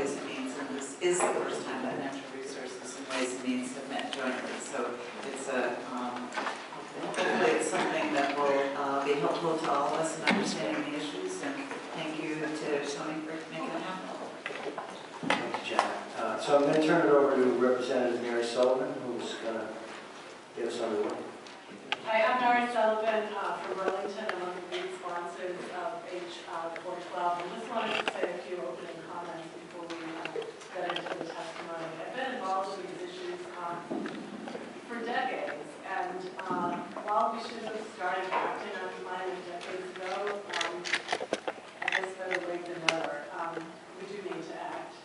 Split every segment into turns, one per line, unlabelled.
Ways and Means, and this is the first time that Natural Resources and Ways and Means have met jointly. So it's hopefully it's something that will be helpful to all of us in understanding the issues. And thank you to Tony for making it happen.
Thank you, Janet. So I'm going to turn it over to Representative Mary Sullivan, who's going to get us underway.
Hi, I'm Mary Sullivan from Burlington. I'm one of the lead sponsors of H412. I just wanted to say a few opening comments before we get into the testimony. I've been involved with these issues for decades, and while we should have started acting on climate decades ago, I guess better late than never. We do need to act.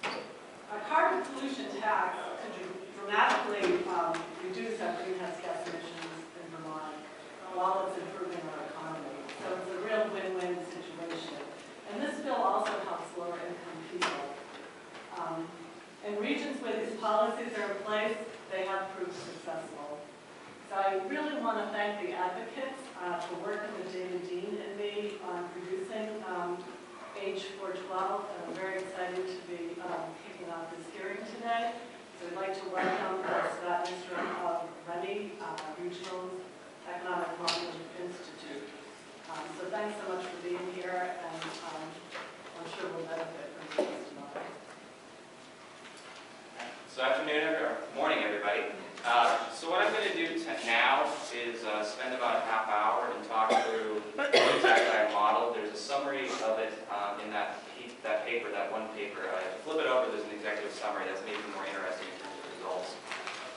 A carbon pollution tax could dramatically reduce our greenhouse gas emissions in Vermont while it's improving our economy. So it's a real win-win situation. And this bill also helps lower income people. In regions where these policies are in place, they have proved successful. So I really want to thank the advocates for working with David Dean and me on producing H412, and I'm very excited to be kicking off this hearing today. So I'd like to welcome Scott Nystrom of REMI, Regional Economic Modeling Institute. So thanks so much for being here, and I'm sure we'll benefit from this testimony.
So morning, everybody. So what I'm going to do now is spend about a half hour and talk through what exactly I modeled. There's a summary of it in that paper, that one paper. If you flip it over, there's an executive summary that's maybe more interesting in terms of results.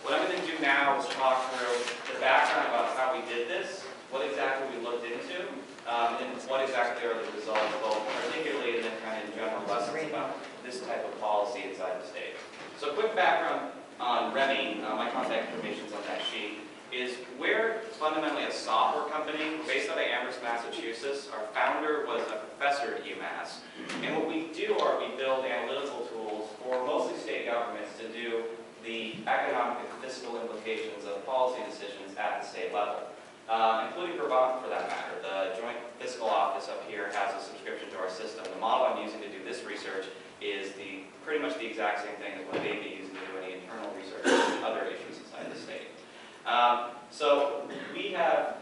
What I'm going to do now is talk through the background about how we did this, what exactly we looked into, and what exactly are the results, both particularly and then kind of in general lessons about this type of policy inside the state. So quick background on REMI, my contact information is on that sheet, is we're fundamentally a software company based out of Amherst, Massachusetts. Our founder was a professor at UMass. And what we do are we build analytical tools for mostly state governments to do the economic and fiscal implications of policy decisions at the state level, including Vermont for that matter. The Joint Fiscal Office up here has a subscription to our system. The model I'm using to do this research is pretty much the exact same thing as what they'd be using to do any internal research on other issues inside the state. So we have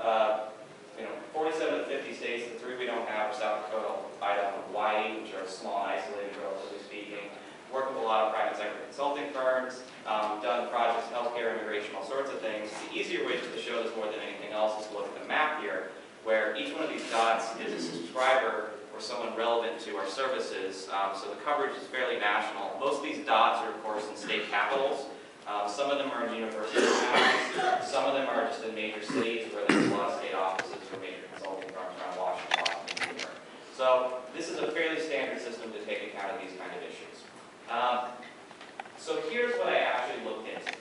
47 of the 50 states. The three we don't have are South Dakota, Idaho, and Hawaii, which are small and isolated, relatively speaking. Work with a lot of private sector consulting firms, done projects, healthcare, immigration, all sorts of things. The easier way to show this more than anything else is to look at the map here, where each one of these dots is a subscriber or someone relevant to our services. So the coverage is fairly national. Most of these dots are, of course, in state capitals. Some of them are in university towns. Some of them are just in major cities where there's a lot of state offices for major consulting firms around Washington, Boston, and New York. So this is a fairly standard system to take account of these kind of issues. So here's what I actually looked into.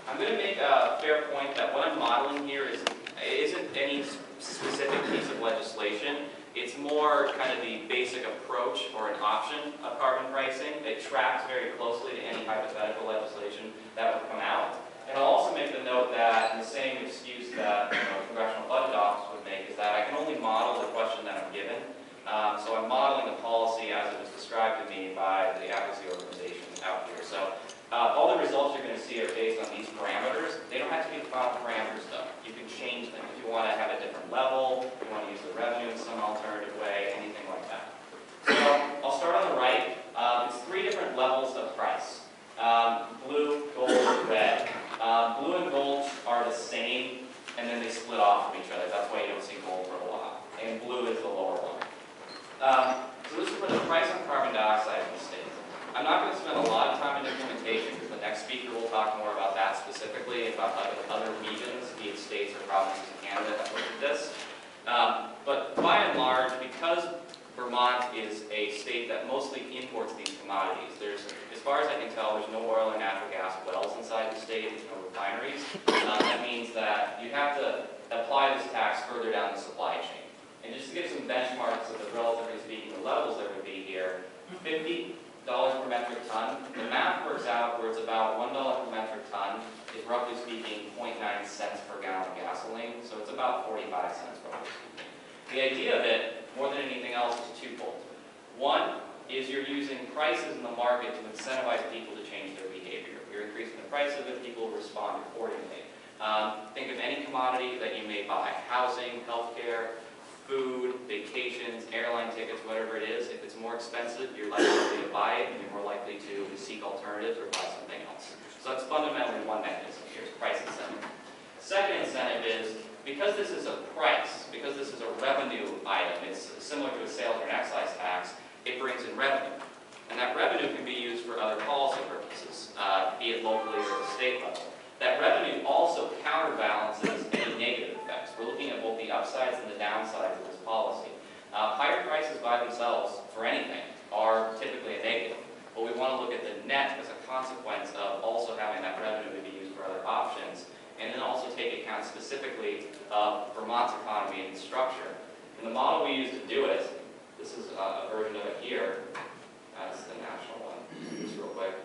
I'm going to make a fair point that what I'm modeling here isn't any specific piece of legislation. It's more kind of the basic approach or an option of carbon pricing. It tracks very closely to any hypothetical legislation that would come out. And I'll also make the note that, and the same excuse that Congressional Budget Office would make, is that I can only model the question that I'm given. So I'm modeling the policy as it was described to me by the advocacy organization out here. So all the results you're going to see are based on these parameters. They don't have to be the final parameters, though. You can change them if you want to have a different level, if you want to use the revenue in some alternative way, anything like that. So I'll start on the right. It's three different levels of price. Blue, gold, red. Blue and gold are the same, and then they split off from each other. That's why you don't see gold for a while. And blue is the lower one. So this is for the price on carbon dioxide in the state. I'm not going to spend a lot of time in implementation because the next speaker will talk more about that specifically, about other regions, be it states or provinces in Canada that look at this. But by and large, because Vermont is a state that mostly imports these commodities, as far as I can tell, there's no oil and natural gas wells inside the state, there's no refineries. That means that you have to apply this tax further down the supply chain. And just to give some benchmarks of the relatively speaking the levels there would be here, $50 per metric ton. The math works out where it's about $1 per metric ton is roughly speaking 0.9 cents per gallon of gasoline, so it's about 45 cents roughly speaking. The idea of it, more than anything else, is twofold. One is you're using prices in the market to incentivize people to change their behavior. If you're increasing the price of it, people will respond accordingly. Think of any commodity that you may buy: housing, healthcare, food, vacations, airline tickets, whatever it is. If it's more expensive, you're less likely to buy it, and you're more likely to seek alternatives or buy something else. So that's fundamentally one mechanism here, is price incentive. Second incentive is, because this is a price, because this is a revenue item, it's similar to a sales or an excise tax, it brings in revenue. And that revenue can be used for other policy purposes, be it locally or at the state level. That revenue also counterbalances any negative effects. We're looking at both the upsides and the downsides of this policy. Higher prices by themselves for anything are typically a negative, but we want to look at the net as a consequence of also having that revenue to be used for other options, and then also take account specifically of Vermont's economy and structure. In the model we use to do it, this is a version of it here. That's the national one, just real quick.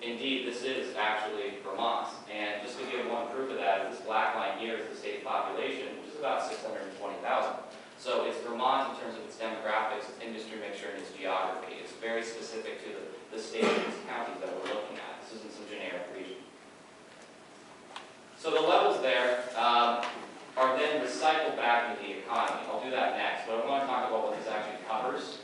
Indeed, this is actually Vermont, and just to give one proof of that, this black line here is the state population, which is about 620,000. So it's Vermont in terms of its demographics, its industry mixture, and its geography. It's very specific to the state and its counties that we're looking at. This isn't some generic region. So the levels there are then recycled back into the economy. I'll do that next, but I want to talk about what this actually covers.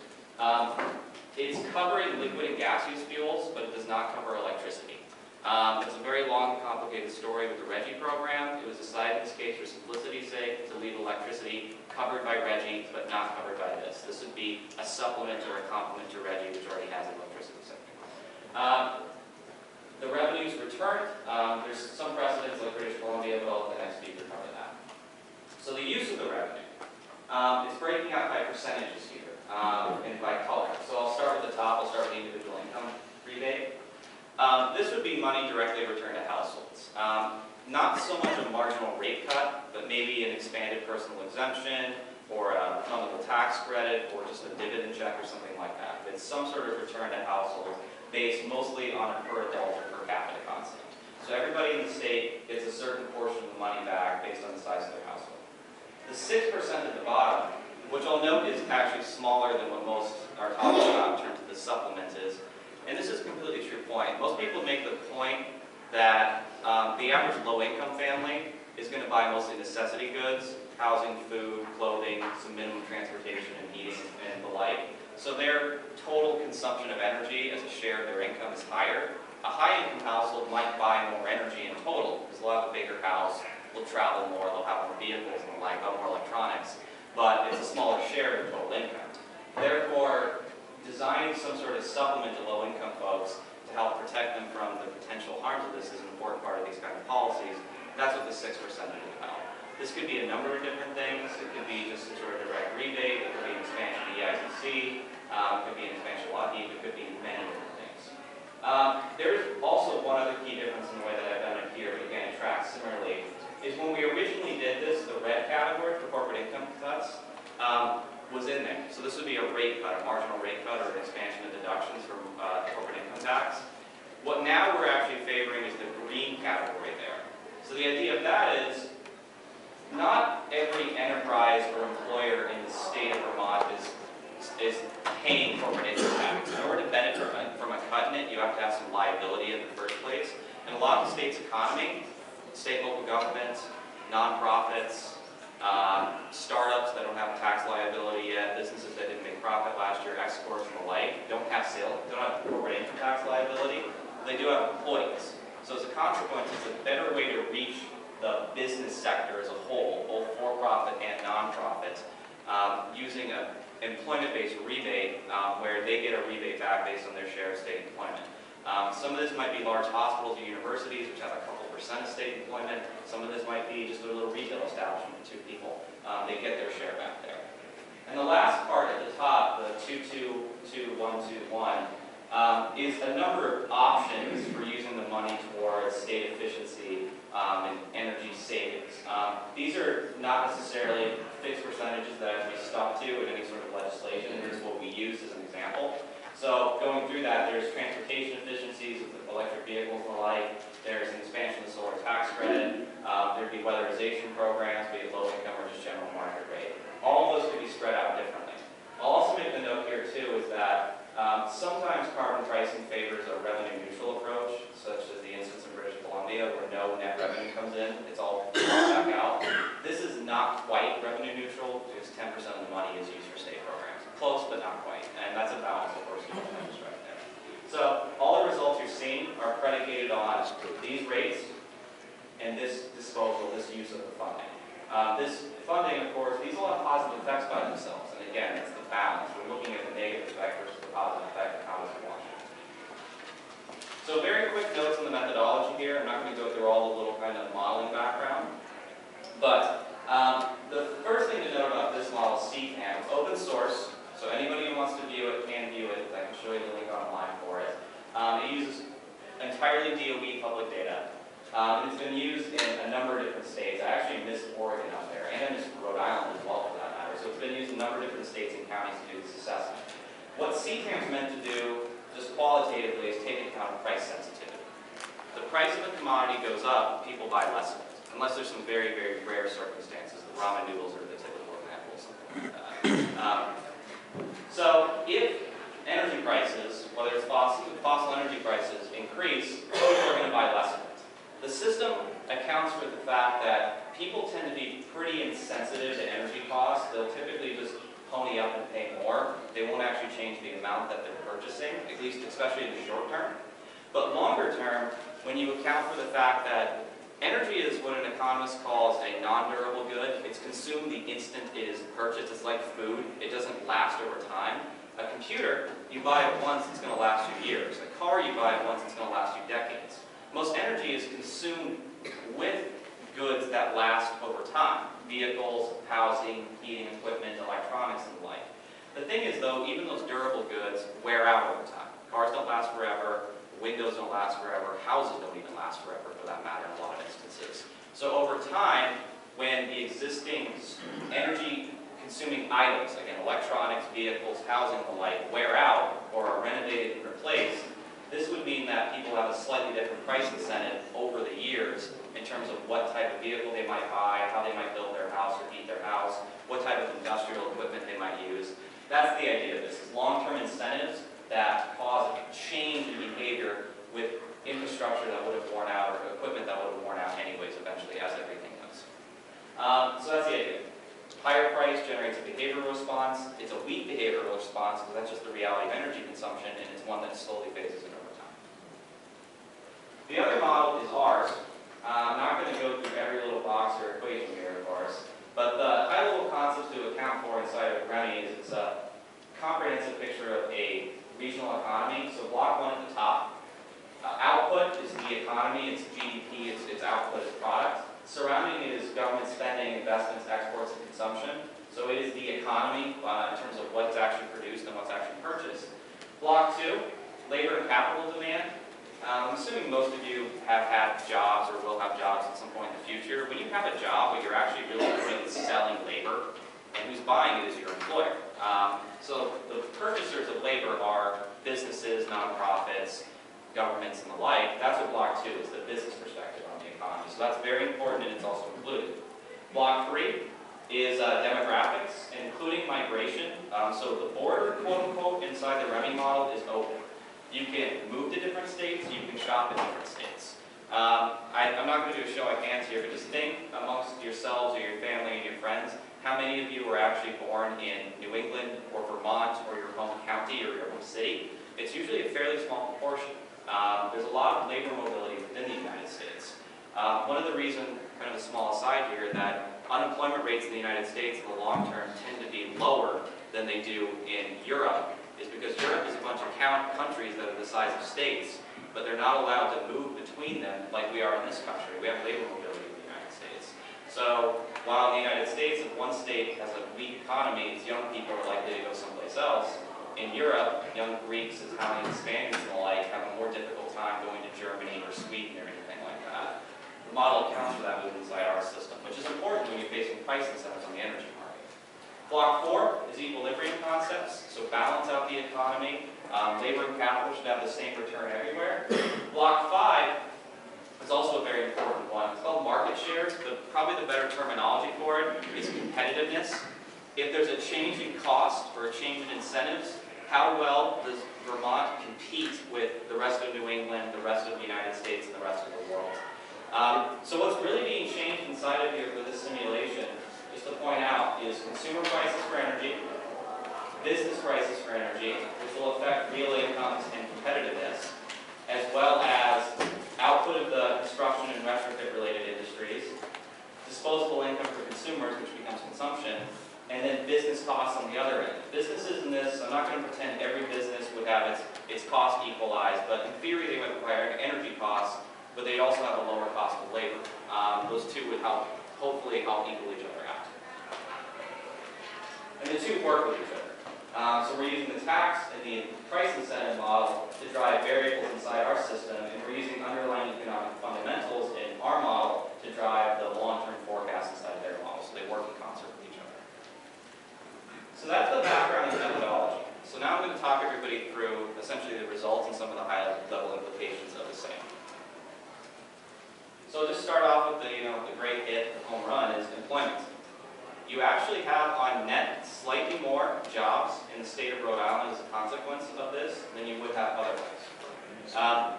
It's covering liquid and gaseous fuels, but it does not cover electricity. It's a very long and complicated story with the RGGI program. It was decided in this case, for simplicity's sake, to leave electricity covered by RGGI, but not covered by this. This would be a supplement or a complement to RGGI, which already has an electricity sector. The revenues returned, there's some precedents like British Columbia, but I'll let the next speaker cover that. So the use of the revenue, it's breaking out by percentages here. And by color. So I'll start with the top, I'll start with the individual income rebate. This would be money directly returned to households. Not so much a marginal rate cut, but maybe an expanded personal exemption, or a fundable tax credit, or just a dividend check or something like that. It's some sort of return to households based mostly on a per adult or per capita concept. So everybody in the state gets a certain portion of the money back based on the size of their household. The 6% at the bottom, which I'll note is actually smaller than what most are talking about in terms of the supplement is. And this is a completely true point. Most people make the point that the average low-income family is going to buy mostly necessity goods, housing, food, clothing, some minimum transportation and heating and the like. So their total consumption of energy as a share of their income is higher. A high-income household might buy more energy in total, because they'll have a bigger house, will travel more, they'll have more vehicles and the like, more electronics. But it's a smaller share of the total income. Therefore, designing some sort of supplement to low-income folks to help protect them from the potential harms of this is an important part of these kind of policies. That's what the 6% is about. This could be a number of different things. It could be just some sort of direct rebate. It could be an expansion of the EITC. It could be an expansion of LOTI. It could be many different things. There is also one other key difference in the way that I've done it here, but again, it tracks similarly, is when we originally did this, the red category for corporate income cuts was in there. So this would be a rate cut, a marginal rate cut, or an expansion of deductions from corporate income tax. What now we're actually favoring is the green category there. So the idea of that is not every enterprise or employer in the state of Vermont is paying corporate income tax. In order to benefit from a cut in it, you have to have some liability in the first place. And a lot of the state's economy, state and local governments, nonprofits, startups that don't have a tax liability yet, businesses that didn't make profit last year, exports and the like, don't have corporate income tax liability. They do have employees. So as a consequence, it's a better way to reach the business sector as a whole, both for-profit and non-profit, using an employment-based rebate where they get a rebate back based on their share of state employment. Some of this might be large hospitals or universities, which have a couple % of state employment. Some of this might be just a little retail establishment with 2 people. They get their share back there. And the last part at the top, the 2222121, is a number of options for using the money towards state efficiency and energy savings. These are not necessarily fixed percentages that have to be stuck to in any sort of legislation. Here's what we use as an example. So going through that, there's transportation efficiencies with electric vehicles and the like. There's an expansion of the solar tax credit. There'd be weatherization programs, be it low income or just general market rate. All of those could be spread out differently. I'll also make the note here too is that sometimes sometimes carbon pricing favors a revenue neutral approach, such as the instance in British Columbia where no net revenue comes in, it's all back out. This is not quite revenue neutral because 10% of the money is used for state programs. Close, but not quite. And that's a balance, of course, you have to strike there. So all the results you're seeing are predicated on these rates and this disposal, this use of the funding. This funding, of course, these will have positive effects by themselves. And again, it's the balance. We're looking at the negative effect versus the positive effect and how does it wash it. So very quick notes on the methodology here. I'm not going to go through all the little kind of modeling background. But the first thing to note about this model is CTAM. It's open source, so anybody who wants to view it can view it. I can show you the link online for it. It uses entirely DOE public data. It's been used in a number of different states. I actually missed Oregon out there, and I missed Rhode Island as well for that matter. So it's been used in a number of different states and counties to do this assessment. What CTAM is meant to do, just qualitatively, is take account of price sensitivity. The price of a commodity goes up, people buy less of it, unless there's some very, very rare circumstances. The ramen noodles are the typical example, something like that. So if energy prices, whether it's fossil energy prices, increase, people are going to buy less of it. The system accounts for the fact that people tend to be pretty insensitive to energy costs. They'll typically just pony up and pay more. They won't actually change the amount that they're purchasing, at least especially in the short term. But longer term, when you account for the fact that energy is what an economist calls a non-durable good. It's consumed the instant it is purchased. It's like food. It doesn't last over time. A computer, you buy it once, it's going to last you years. A car, you buy it once, it's going to last you decades. Most energy is consumed with goods that last over time. Vehicles, housing, heating equipment, electronics, and the like. The thing is, though, even those durable goods wear out over time. Cars don't last forever. Windows don't last forever. Houses don't even last forever, for that matter, in a lot of instances. So over time, when the existing energy-consuming items, again, electronics, vehicles, housing, and the like, wear out or are renovated and replaced, this would mean that people have a slightly different price incentive over the years in terms of what type of vehicle they might buy, how they might build their house or heat their house, what type of industrial equipment they might use. That's the idea of this, is long-term incentives that cause a change in behavior with infrastructure that would have worn out or equipment that would have worn out anyways eventually, as everything does. So that's the idea. Higher price generates a behavioral response. It's a weak behavioral response because that's just the reality of energy consumption, and it's one that slowly phases in over time. The other model is ours. I'm not going to go through every little box or equation here, of course, but the high-level concepts to account for inside of REMI is it's a comprehensive picture of a regional economy. So block one at the top. Output is the economy, it's GDP, it's output, it's product. Surrounding it is government spending, investments, exports, and consumption. So it is the economy in terms of what's actually produced and what's actually purchased. Block two, labor and capital demand. I'm assuming most of you have had jobs or will have jobs at some point in the future. When you have a job, what you're actually really doing is selling labor, and who's buying it is your employer. So the purchasers of labor are businesses, nonprofits, governments, and the like. That's what block two is, the business perspective on the economy. So that's very important, and it's also included. Block three is demographics, including migration. So the border, quote unquote, inside the REMI model is open. You can move to different states, you can shop in different states. I'm not going to do a show of hands here, but just think amongst yourselves or your family and your friends, how many of you were actually born in New England or Vermont or your home county or your home city? It's usually a fairly small proportion. There's a lot of labor mobility within the United States. One of the reasons, kind of a small aside here, that unemployment rates in the United States in the long term tend to be lower than they do in Europe is because Europe is a bunch of countries that are the size of states, but they're not allowed to move between them like we are in this country. We have labor mobility in the United States. So while in the United States, if one state has a weak economy, its young people are likely to go someplace else. In Europe, young Greeks, Italians, Spaniards, and the like have a more difficult time going to Germany or Sweden or anything like that. The model accounts for that move inside our system, which is important when you're facing price incentives on the energy market. Block four is equilibrium concepts, so balance out the economy. Labor and capital should have the same return everywhere. Block five is also a very important one. It's called market share. Probably the better terminology for it is competitiveness. If there's a change in cost or a change in incentives, how well does Vermont compete with the rest of New England, the rest of the United States, and the rest of the world? So what's really being changed inside of here for this simulation, just to point out, is consumer prices for energy, business prices for energy, which will affect real incomes and competitiveness, as well as output of the construction and retrofit related industries, disposable income for consumers, which becomes consumption, and then business costs on the other end. Businesses in this, I'm not going to pretend every business would have its cost equalized, but in theory they would have higher energy costs, but they'd also have a lower cost of labor. Those two would hopefully help equal each other out. And the two work with each other. So we're using the tax and the price incentive model to drive variables inside our system, and we're using underlying economic fundamentals in our model to drive the long-term forecast inside their model, so they work in concert with each other. So that's the background and methodology. So now I'm going to talk everybody through essentially the results and some of the high-level implications of the same. So just start off with the great hit, the home run, is employment. You actually have on net slightly more jobs in the state of Rhode Island as a consequence of this than you would have otherwise. Sorry.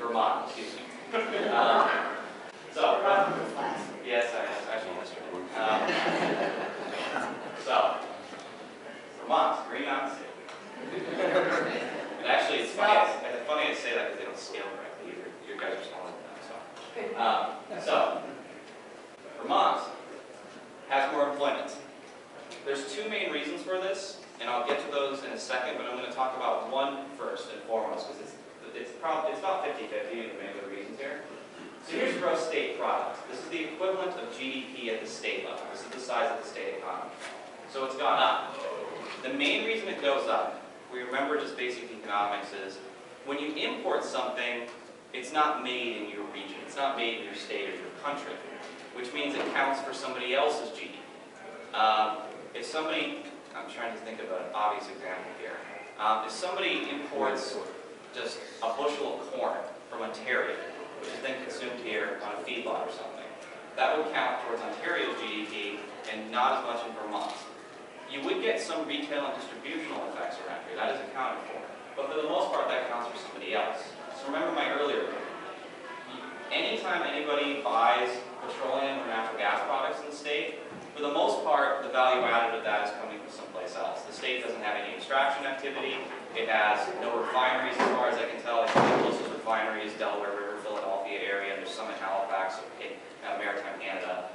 Vermont, excuse me. Yes, actually yesterday. So, Vermont, Green Mountain State. And actually, it's funny I say that because they don't scale correctly either. You guys are smaller than that, so. Vermont has more employment. There's two main reasons for this, and I'll get to those in a second, but I'm going to talk about one first and foremost, because it's about 50-50 in many of the reasons here. So here's gross state product. This is the equivalent of GDP at the state level. This is the size of the state economy. So it's gone up. The main reason it goes up, we remember just basic economics, is when you import something, it's not made in your region. It's not made in your state or your country, which means it counts for somebody else's GDP. If somebody, I'm trying to think of an obvious example here. If somebody imports just a bushel of corn from Ontario, which is then consumed here on a feedlot or something, that would count towards Ontario's GDP and not as much in Vermont. You would get some retail and distributional effects around here. That is accounted for. But for the most part, that counts for somebody else. So remember my earlier point. Anytime anybody buys petroleum or natural gas products in the state, for the most part, the value added of that is coming from someplace else. The state doesn't have any extraction activity. It has no refineries, as far as I can tell. I think the closest refinery is Delaware River, Philadelphia area, and there's some in Halifax, Maritime Canada.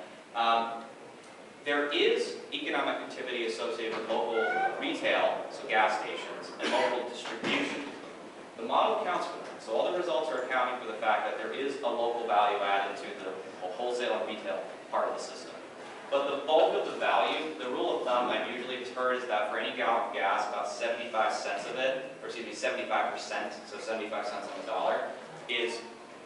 There is economic activity associated with local retail, so gas stations, and local distribution. The model accounts for that. So all the results are accounting for the fact that there is a local value added to the wholesale and retail part of the system. But the bulk of the value, the rule of thumb I've usually heard is that for any gallon of gas, about 75 cents of it, or excuse me, 75%, so 75 cents on the dollar, is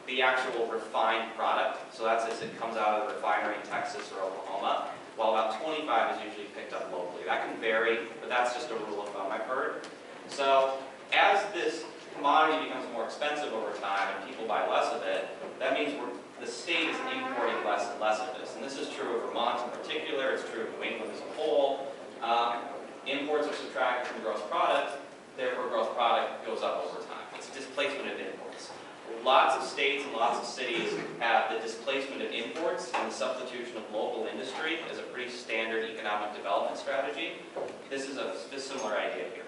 the actual refined product. So that's as it comes out of the refinery in Texas or Oklahoma, while about 25 is usually picked up locally. That can vary, but that's just a rule of thumb I've heard. So as this commodity becomes more expensive over time and people buy less of it, that means the state is importing less and less of this. And this is true of Vermont in particular, it's true of New England as a whole. Imports are subtracted from gross product, therefore gross product goes up over time. It's displacement of imports. Lots of states and lots of cities have the displacement of imports and the substitution of local industry as a pretty standard economic development strategy. This is a similar idea here.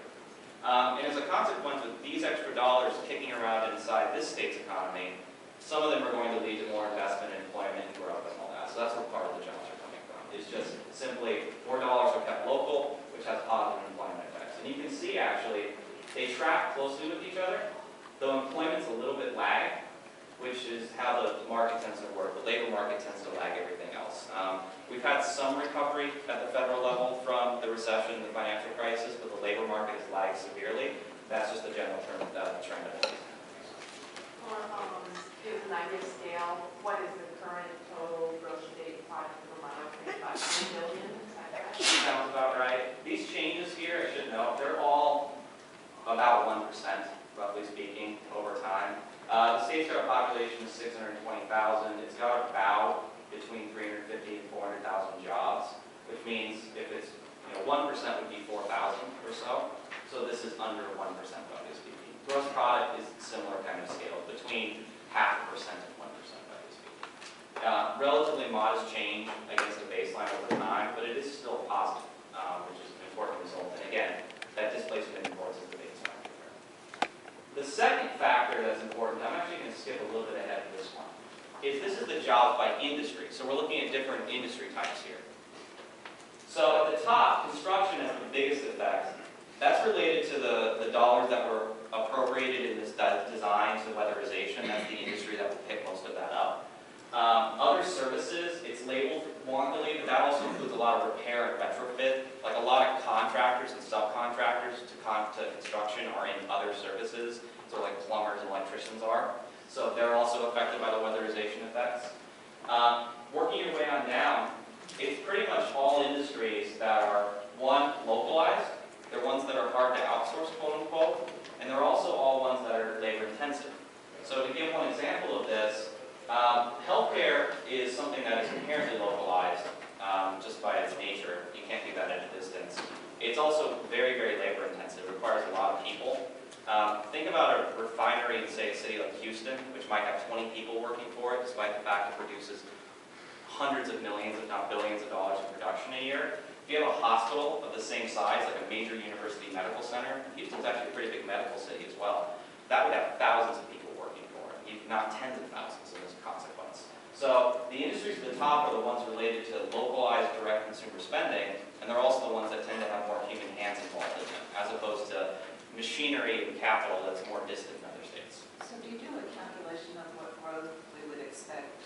And as a consequence of these extra dollars kicking around inside this state's economy, some of them are going to lead to more investment and employment and growth and all that. So that's where part of the jobs are coming from. It's just simply more dollars are kept local, which has positive employment effects. And you can see actually, they track closely with each other, though employment's a little bit lag, which is how the market tends to work. The labor market tends to lag everything else. We've had some recovery at the federal level from the recession, the financial crisis, but the labor market has lagged severely. That's just the general trend of it.
Or give an idea of scale, what is the current total gross state product per mile? About 10 billion?
Sounds about right. These changes here, I should note, they're all about 1%, roughly speaking, over time. The state's got a population of 620,000. It's got about between 350 and 400,000 jobs, which means if it's jobs by industry. So we're looking at different industry types here. So at the top, construction has the biggest effect. That's related to the dollars that were appropriated in this design to weatherization. That's the industry that will pick most of that up. Other services, it's labeled wonky, but that also includes a lot of repair and retrofit. Like a lot of contractors and subcontractors to construction are in other services, so like plumbers and electricians are. So they're also affected by the weatherization effects. Working your way on down, it's pretty much all industries that are, one, localized. They're ones that are hard to outsource, quote unquote, and they're also all ones that are labor intensive. So to give one example of this, healthcare is something that is inherently localized just by its nature. You can't do that at a distance. It's also very, very labor intensive. It requires a lot of people. Think about a refinery in, say, a city like Houston, which might have 20 people working for it, despite the fact it produces hundreds of millions, if not billions of dollars in production a year. If you have a hospital of the same size, like a major university medical center, Houston's actually a pretty big medical city as well, that would have thousands of people working for it, if not tens of thousands as a consequence. So the industries at the top are the ones related to localized direct consumer spending, and they're also the ones that tend to have more human hands involved in them, as opposed to machinery and capital that's more distant in other states.
So do you do a calculation of what growth we would expect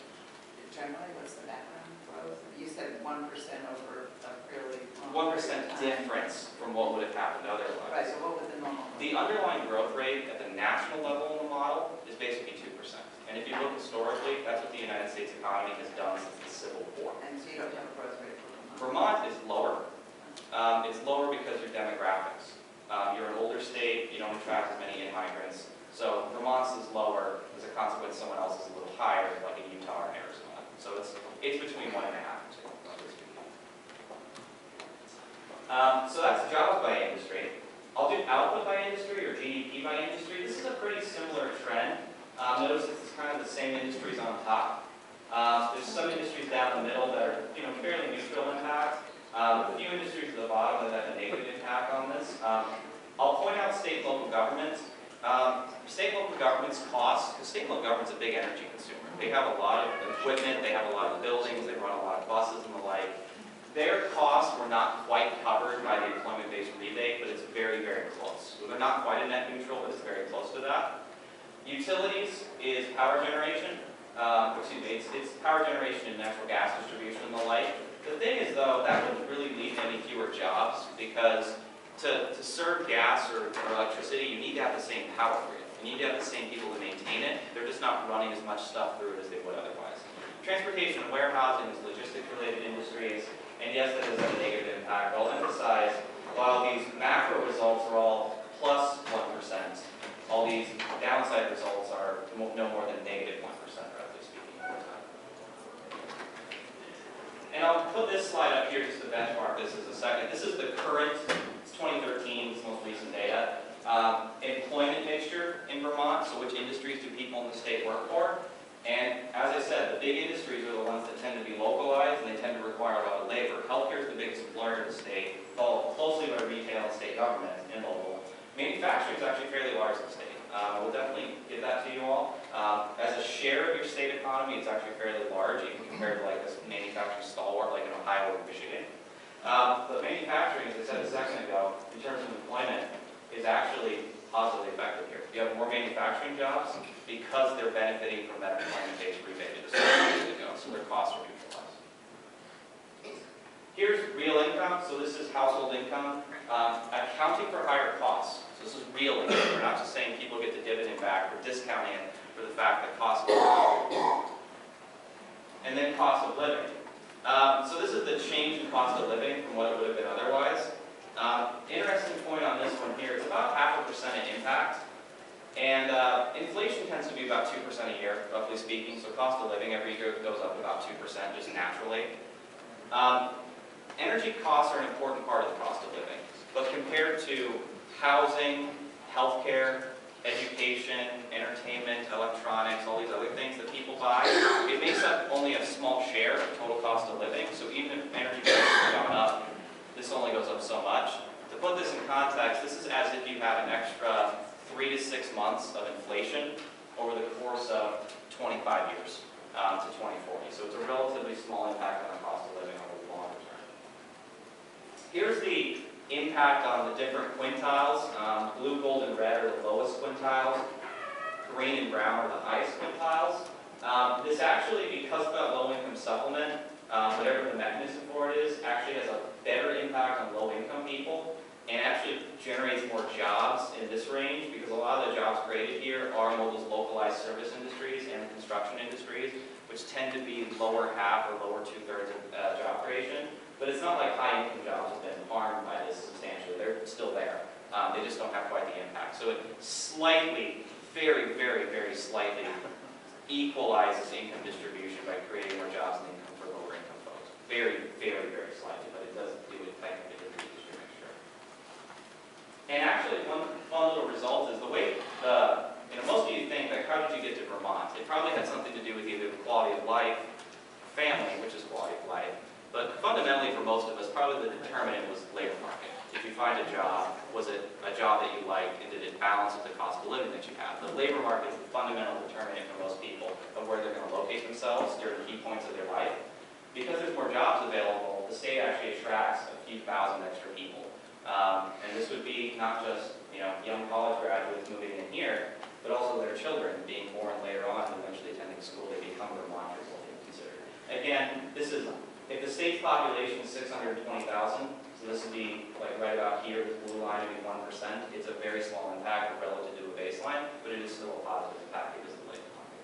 generally? What's the background growth? You said 1% over a fairly long
1%
period of time.
difference from what would have happened otherwise.
Right, so what would the normal?
The underlying growth rate at the national level in the model is basically 2%. And if you look historically, that's what the United States economy has done since the Civil War.
And so you don't have a growth rate for Vermont?
Vermont is lower. It's lower because of your demographics. You're an older state, you don't attract as many immigrants. So Vermont's is lower, as a consequence someone else is a little higher, like in Utah or Arizona. So it's between 1.5 and 2. So that's jobs by industry. I'll do output by industry or GDP by industry. This is a pretty similar trend. Notice it's kind of the same industries on top. There's some industries down the middle that are fairly neutral impact. A few industries at the bottom that have a negative impact on this. I'll point out state and local governments. State and local governments cost, because state and local government's a big energy consumer. They have a lot of equipment, they have a lot of buildings, they run a lot of buses and the like. Their costs were not quite covered by the employment-based rebate, but it's very, very close. So they're not quite a net neutral, but it's very close to that. Utilities is power generation. It's power generation and natural gas distribution and the like. The thing is, though, that wouldn't really lead to any fewer jobs because to serve gas or electricity, you need to have the same power grid. You need to have the same people to maintain it. They're just not running as much stuff through it as they would otherwise. Transportation and warehousing is logistics-related industries, and yes, that does have a negative impact. I'll emphasize, while these macro results are all plus 1%, all these downside results are no more than negative 1%, roughly speaking, over time. And I'll put this slide up here just to benchmark this as a second. This is the current, it's 2013, it's most recent data, employment mixture in Vermont, so which industries do people in the state work for. And as I said, the big industries are the ones that tend to be localized and they tend to require a lot of labor. Healthcare is the biggest employer in the state, followed closely by retail and state government and local. Manufacturing is actually fairly large in the state. We'll definitely give that to you all. As a share of your state economy, it's actually fairly large, even compared to like a manufacturing stalwart like in Ohio or Michigan. But manufacturing, as I said a second ago, in terms of employment, is actually positively effective here. You have more manufacturing jobs because they're benefiting from that employment-based rebate just a few years ago, so their costs are neutralized. Here's real income, so this is household income, accounting for higher costs. So this is real income. We're not just saying people get the dividend back, we're discounting it for the fact that costs are higher. And then cost of living. So this is the change in cost of living from what it would have been otherwise. Interesting point on this one here, it's about 0.5% impact. And inflation tends to be about 2% a year, roughly speaking. So cost of living every year goes up about 2% just naturally. Energy costs are an important part of the cost of living. But compared to housing, healthcare, education, entertainment, electronics, all these other things that people buy, it makes up only a small share of total cost of living. So even if energy prices have gone up, this only goes up so much. To put this in context, this is as if you have an extra 3 to 6 months of inflation over the course of 25 years. to 2040. So it's a relatively small impact on the cost of living over the longer term. Here's the impact on the different quintiles. Blue, gold, and red are the lowest quintiles. Green and brown are the highest quintiles. This actually, because of that low-income supplement, whatever the mechanism for it is, actually has a better impact on low-income people and actually generates more jobs in this range, because a lot of the jobs created here are more those localized service industries and the construction industries, which tend to be lower half or lower two-thirds of job creation. But it's not like high-income jobs have been harmed by this substantially. They're still there. They just don't have quite the impact. So it slightly, very, very, very slightly equalizes income distribution by creating more jobs and income for lower income folks. Very, very, very slightly, but it doesn't do it technically to the industry mixture. And actually, one fun little result is the way most of you think, like, how did you get to Vermont? It probably had something to do with either the quality of life, family, which is quality of life, but fundamentally for most of us, probably the determinant was labor market. If you find a job, was it a job that you liked, and did it balance with the cost of living that you have? The labor market is the fundamental determinant for most people of where they're going to locate themselves during key points of their life. Because there's more jobs available, the state actually attracts a few thousand extra people. And this would be not just young college graduates moving in here, but also their children being born later on and eventually attending school. They become Vermonters, what they consider. Again, this is, if the state's population is 620,000, so this would be like right about here, the blue line would be 1%. It's a very small impact relative to a baseline, but it is still a positive impact because of the labor market.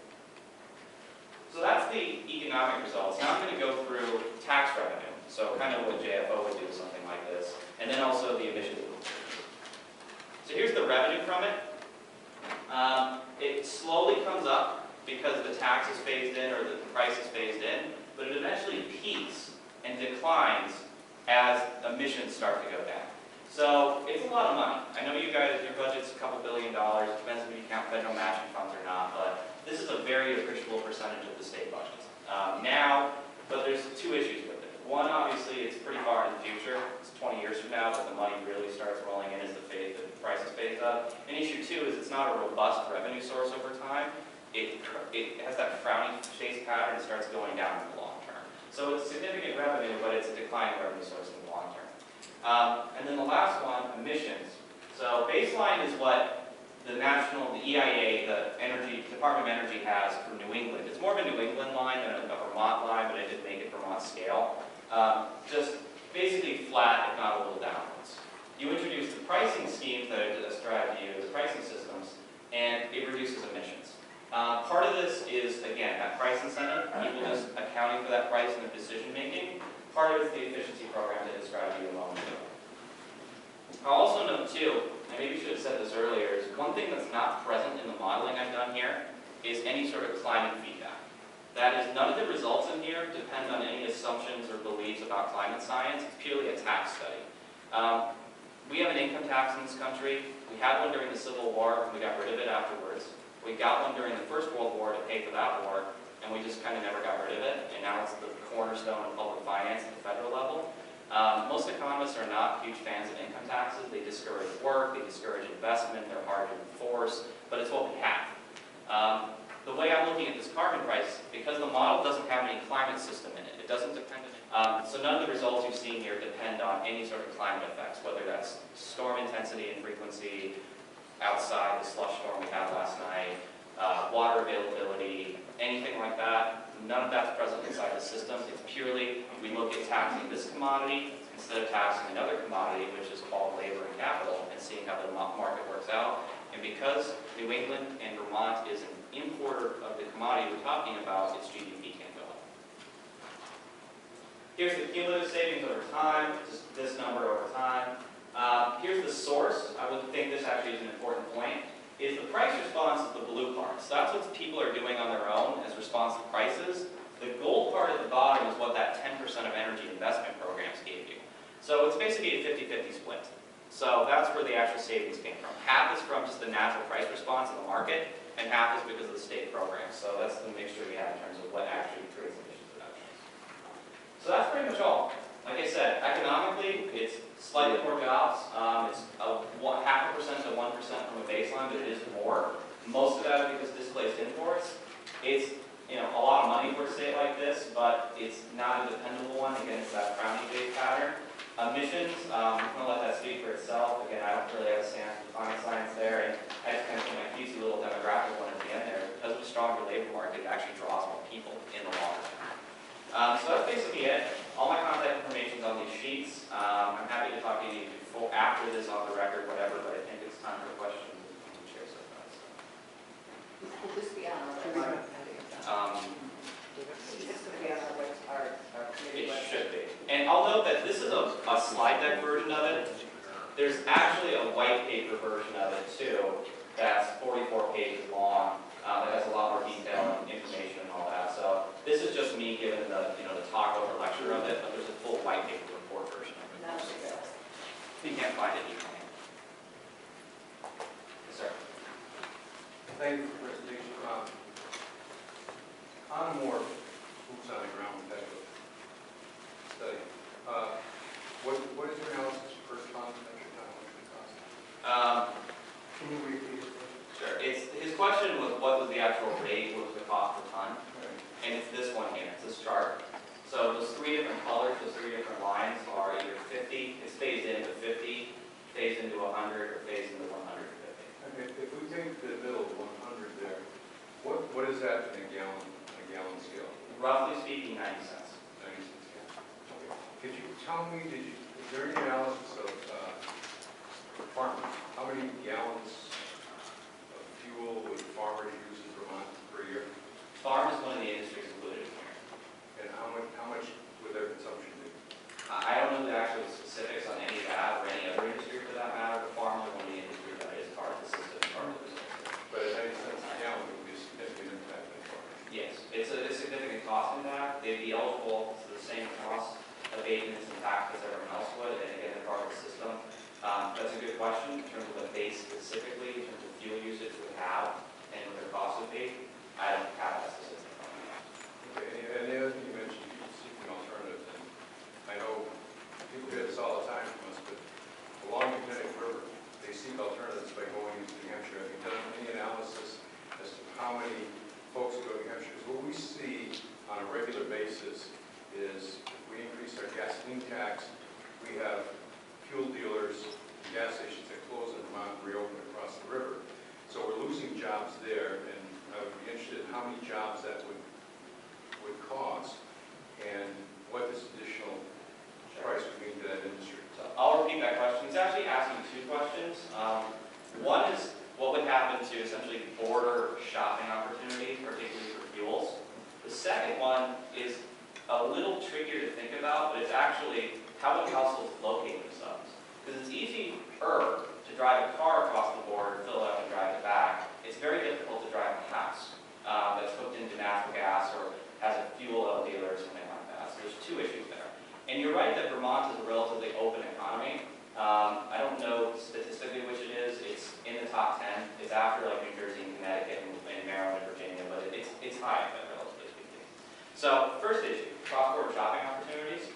So that's the economic results. Now I'm going to go through tax revenue, so kind of what JFO would do with something like this, and then also the emissions. So here's the revenue from it. It slowly comes up because the tax is phased in or the price is phased in, but it eventually peaks and declines as emissions start to go down. So it's a lot of money. I know you guys, your budget's a couple $2 billion. It depends if you count federal matching funds or not, but this is a very appreciable percentage of the state budget. But there's two issues with it. One, obviously, it's pretty far in the future. It's 20 years from now that the money really starts rolling in as the price is phased up. And issue two is it's not a robust revenue source over time. It has that frowning chase pattern and starts going down in the long term. So it's significant revenue, but it's a declining revenue source in the long term. And then the last one, emissions. So baseline is what the EIA, the Department of Energy has for New England. It's more of a New England line than a Vermont line, but I did make it Vermont scale. Just basically flat, if not a little downwards. You introduce the pricing schemes that I described to you, the pricing systems, and it reduces emissions. Part of this is, again, that price incentive, people just accounting for that price in their decision making. Part of it is the efficiency program that I described to you a moment ago. I'll also note too, I maybe should have said this earlier, is one thing that's not present in the modeling I've done here is any sort of climate feedback. That is, none of the results in here depend on any assumptions or beliefs about climate science. It's purely a tax study. We have an income tax in this country. We had one during the Civil War. We got rid of it afterwards. We got one during the First World War to pay for that war, and we just kind of never got rid of it. And now it's the cornerstone of public finance at the federal level. Most economists are not huge fans of income taxes. They discourage work, they discourage investment, they're hard to enforce, but it's what we have. The way I'm looking at this carbon price, because the model doesn't have any climate system in it, it doesn't depend on it. So none of the results you've seen here depend on any sort of climate effects, whether that's storm intensity and frequency outside, the slush storm we had last night, water availability, anything like that. None of that's present inside the system. It's purely, we look at taxing this commodity instead of taxing another commodity, which is called labor and capital, and seeing how the market works out. And because New England and Vermont is an importer of the commodity we're talking about, its GDP can go up. Here's the cumulative savings over time, just this number over time. Here's the source. I would think this actually is an important point. Is the price response is the blue part. So that's what people are doing on their own as response to prices. The gold part at the bottom is what that 10% of energy investment programs gave you. So it's basically a 50-50 split. So that's where the actual savings came from. Half is from just the natural price response in the market, and half is because of the state programs. So that's the mixture we have in terms of what actually creates emissions reductions. So that's pretty much all. Like I said, economically, it's slightly more jobs. It's 0.5% to 1% from a baseline, but it is more. Most of that is because displaced imports. It's a lot of money for a state like this, but it's not a dependable one. Again, it's that Brownie-based pattern. Emissions, I'm going to let that speak for itself. Again, I don't really understand climate science there, and I just kind of put my cutesy little demographic one at the end there. Because of a stronger labor market, it actually draws more people in the long term. So that's basically it. All my contact information is on these sheets. I'm happy to talk to you before, after this, on the record, whatever, but I think it's time for questions.
Will this be on our website? Is this going to be on our committee
It
website?
should be. And I'll note that this is a slide deck version of it. There's actually a white paper version of it too, that's 44 pages long. That has a lot more detail and information and all that. So this is just me giving the the talk over lecture of it, but there's a full white paper report version of it.
Not available.
You can't find it easily. Yes, sir.
Thank you for the presentation. On a more boots on the ground type of study, what is your analysis per ton, metric ton, what does it cost? Can you repeat it?
Sure. His question was what was the actual rate, what was the cost per ton?
Right.
And it's this one here, it's this chart. So those three different colors, those three different lines are either 50, it's phased into 50, phased into 100, or phased into 150.
Okay, if we take the middle, 100 there, what is that in a gallon scale?
Roughly speaking, 90 cents.
90 cents gallon. Okay. Could you tell me, is there any analysis of farmers? How many gallons of fuel would farmers use in Vermont per year?
Farm is one of the industries included in here.
And how much would their consumption be?
I don't know the actual specifics on any of that or any other industry for that matter, but farm is one of the industries that is part of the system, part of the system.
But at 90 cents a gallon, it would be a significant impact on farmers.
Yes, it's a significant cost in that. They'd be eligible to the same cost of abatements and taxes as everyone else would, and again, they're part of the system. That's a good question in terms of what they specifically, in terms of fuel usage, would have and what their cost would be. I don't have that specific.
Okay, and the other thing you mentioned, you seeking alternatives, and I know people get this all the time from us, but along the Connecticut River, they seek alternatives by going into New Hampshire. Have you done any analysis as to how many folks go to New Hampshire? Because what we see on a regular basis is if we increase our gasoline tax, we have fuel dealers, gas stations that close in Vermont and reopen across the river. So we're losing jobs there, and I would be interested in how many jobs that would cost and what this additional price would mean to that industry.
So I'll repeat that question. It's actually asking two questions. One is what would happen to essentially border shopping opportunity, particularly for fuels. The second one is a little trickier to think about, but it's actually how would households locate themselves? Because it's easier to drive a car across the border, fill it up, and drive it back. It's very difficult to drive a house that's hooked into natural gas or has a fuel oil dealer or something like that. So there's two issues there. And you're right that Vermont is a relatively open economy. I don't know statistically which it is. It's in the top 10. It's after like New Jersey and Connecticut and Maryland and Virginia, but it's high, relatively speaking. So first issue, cross-border shopping opportunities.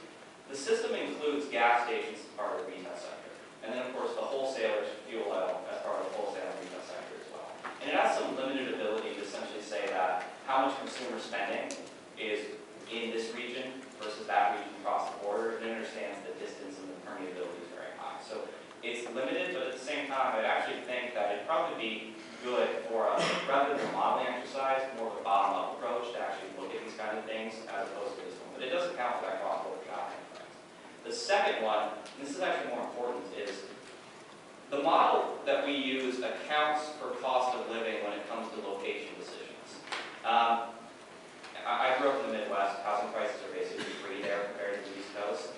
The system includes gas stations as part of the retail sector. And then of course the wholesalers, fuel oil, as part of the wholesale and retail sector as well. And it has some limited ability to essentially say that how much consumer spending is in this region versus that region across the border, and it understands the distance and the permeability is very high. So it's limited, but at the same time, I'd actually think that it'd probably be good for us, rather than a modeling exercise, more of a bottom-up approach to actually look at these kind of things as opposed to this one. But it doesn't count for that cross-border shopping. The second one, and this is actually more important, is the model that we use accounts for cost of living when it comes to location decisions. I grew up in the Midwest. Housing prices are basically free there compared to the East Coast.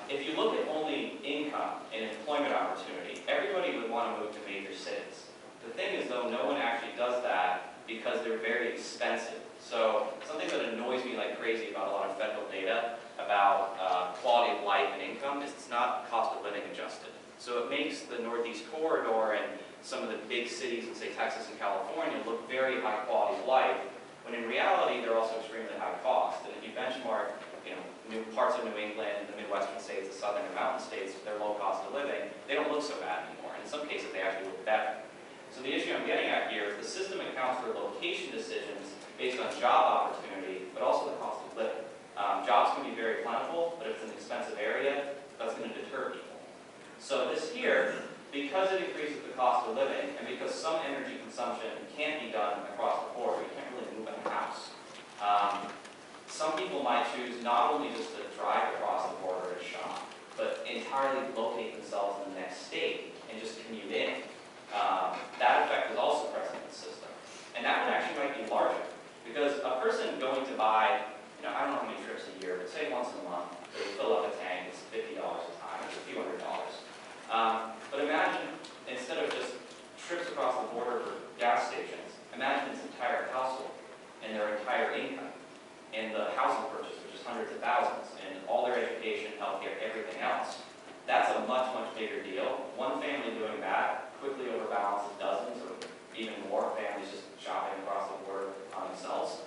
If you look at only income and employment opportunity, everybody would want to move to major cities. The thing is, though, no one actually does that because they're very expensive. So something that annoys me like crazy about a lot of federal data about quality of life and income is it's not cost of living adjusted. So it makes the Northeast Corridor and some of the big cities in, say, Texas and California look very high quality of life, when in reality, they're also extremely high cost. And if you benchmark, new parts of New England, the Midwestern states, the southern and mountain states, with their low cost of living, they don't look so bad anymore. And in some cases, they actually look better. So the issue I'm getting at here is the system accounts for location decisions based on job opportunity, but also the cost of living. Jobs can be very plentiful, but if it's an expensive area, that's going to deter people. So this here, because it increases the cost of living, and because some energy consumption can't be done across the board, you can't really move a house. Some people might choose not only just to drive across the border and shop, but entirely locate themselves in the next state and just commute in. That effect is also present in the system. And that one actually might be larger, because a person going to buy, I don't know how many trips a year, but say once a month, they fill up a tank, it's $50 a time, it's a few $100s. But imagine, instead of just trips across the border for gas stations, imagine its entire household and their entire income, and the housing purchase, which is hundreds of thousands, and all their education, healthcare, everything else. That's a much, much bigger deal. One family doing that quickly overbalances dozens or even more families just shopping across the border on themselves.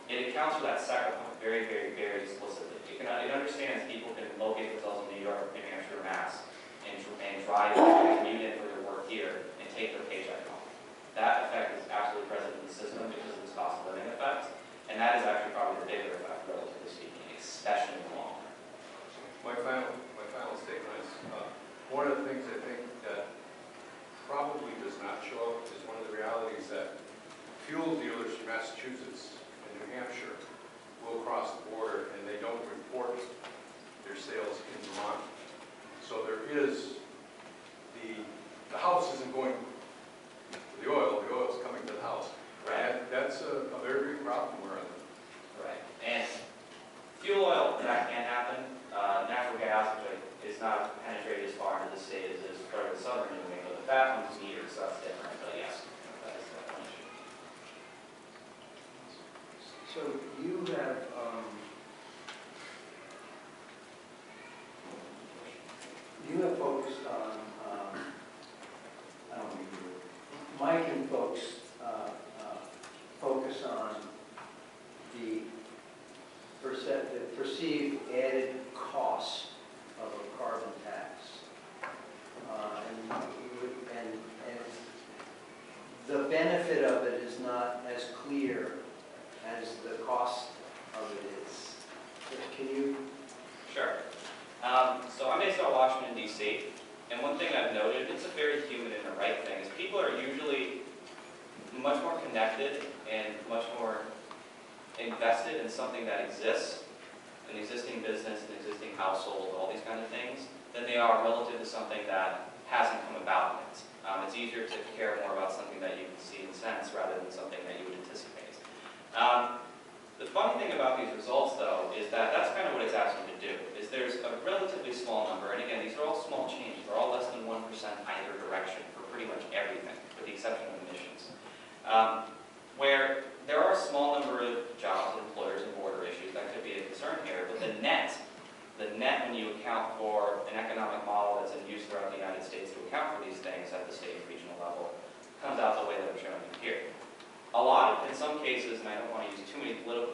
It accounts for that second one very, very, very explicitly. It understands people can locate themselves in New York, New Hampshire, Mass, and drive and commute in for their work here and take their paycheck home. That effect is absolutely present in the system because of this cost of living effect. And that is actually probably the bigger effect, relatively speaking, especially in the long term.
My final statement is, one of the things I think that probably does not show up is one of the realities that fuel dealers from Massachusetts and New Hampshire will cross the border and they don't report their sales in Vermont. So there is, the house isn't going to the oil is coming to the house.
Right.
And that's a very big problem we're in.
Right. And fuel oil, that can happen. Natural gas, which is not penetrated as far into the state as part of the southern New England, but that one's metered, so that's different. But yes, that is definitely an issue.
So you have, focused on, I don't mean you, Mike and folks focus on the perceived added cost of a carbon tax. And the benefit of it is not as clear as the cost of it is. Can you?
Sure. So I'm based out of Washington, D.C., and one thing I've noted, it's a very human and the right thing, is people are usually much more connected and much more invested in something that exists, an existing business, an existing household, all these kind of things, than they are relative to something that hasn't come about yet. It's easier to care more about something that you can see and sense rather than something that you would anticipate. The funny thing about these results, though, is that that's kind of what it's asking to do, is there's a relatively small number, and again, these are all small changes. They're all less than 1% either direction for pretty much everything, with the exception of emissions. Where there are a small number of jobs, employers, and border issues that could be a concern here, but the net when you account for an economic model that's in use throughout the United States to account for these things at the state and regional level, comes out the way that I'm showing you here. A lot, in some cases, and I don't want to use too many political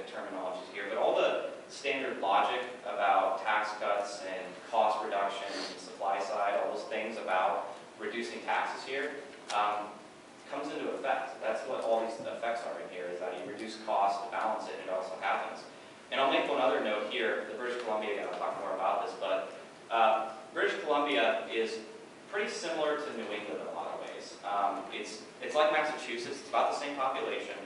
terminologies here, but all the standard logic about tax cuts and cost reductions and supply side, all those things about reducing taxes here, comes into effect. That's what all these effects are in here, is that you reduce costs to balance it, and it also happens. And I'll make one other note here, the British Columbia, again, I'll talk more about this, but British Columbia is pretty similar to New England in a lot of ways. It's like Massachusetts, it's about the same population.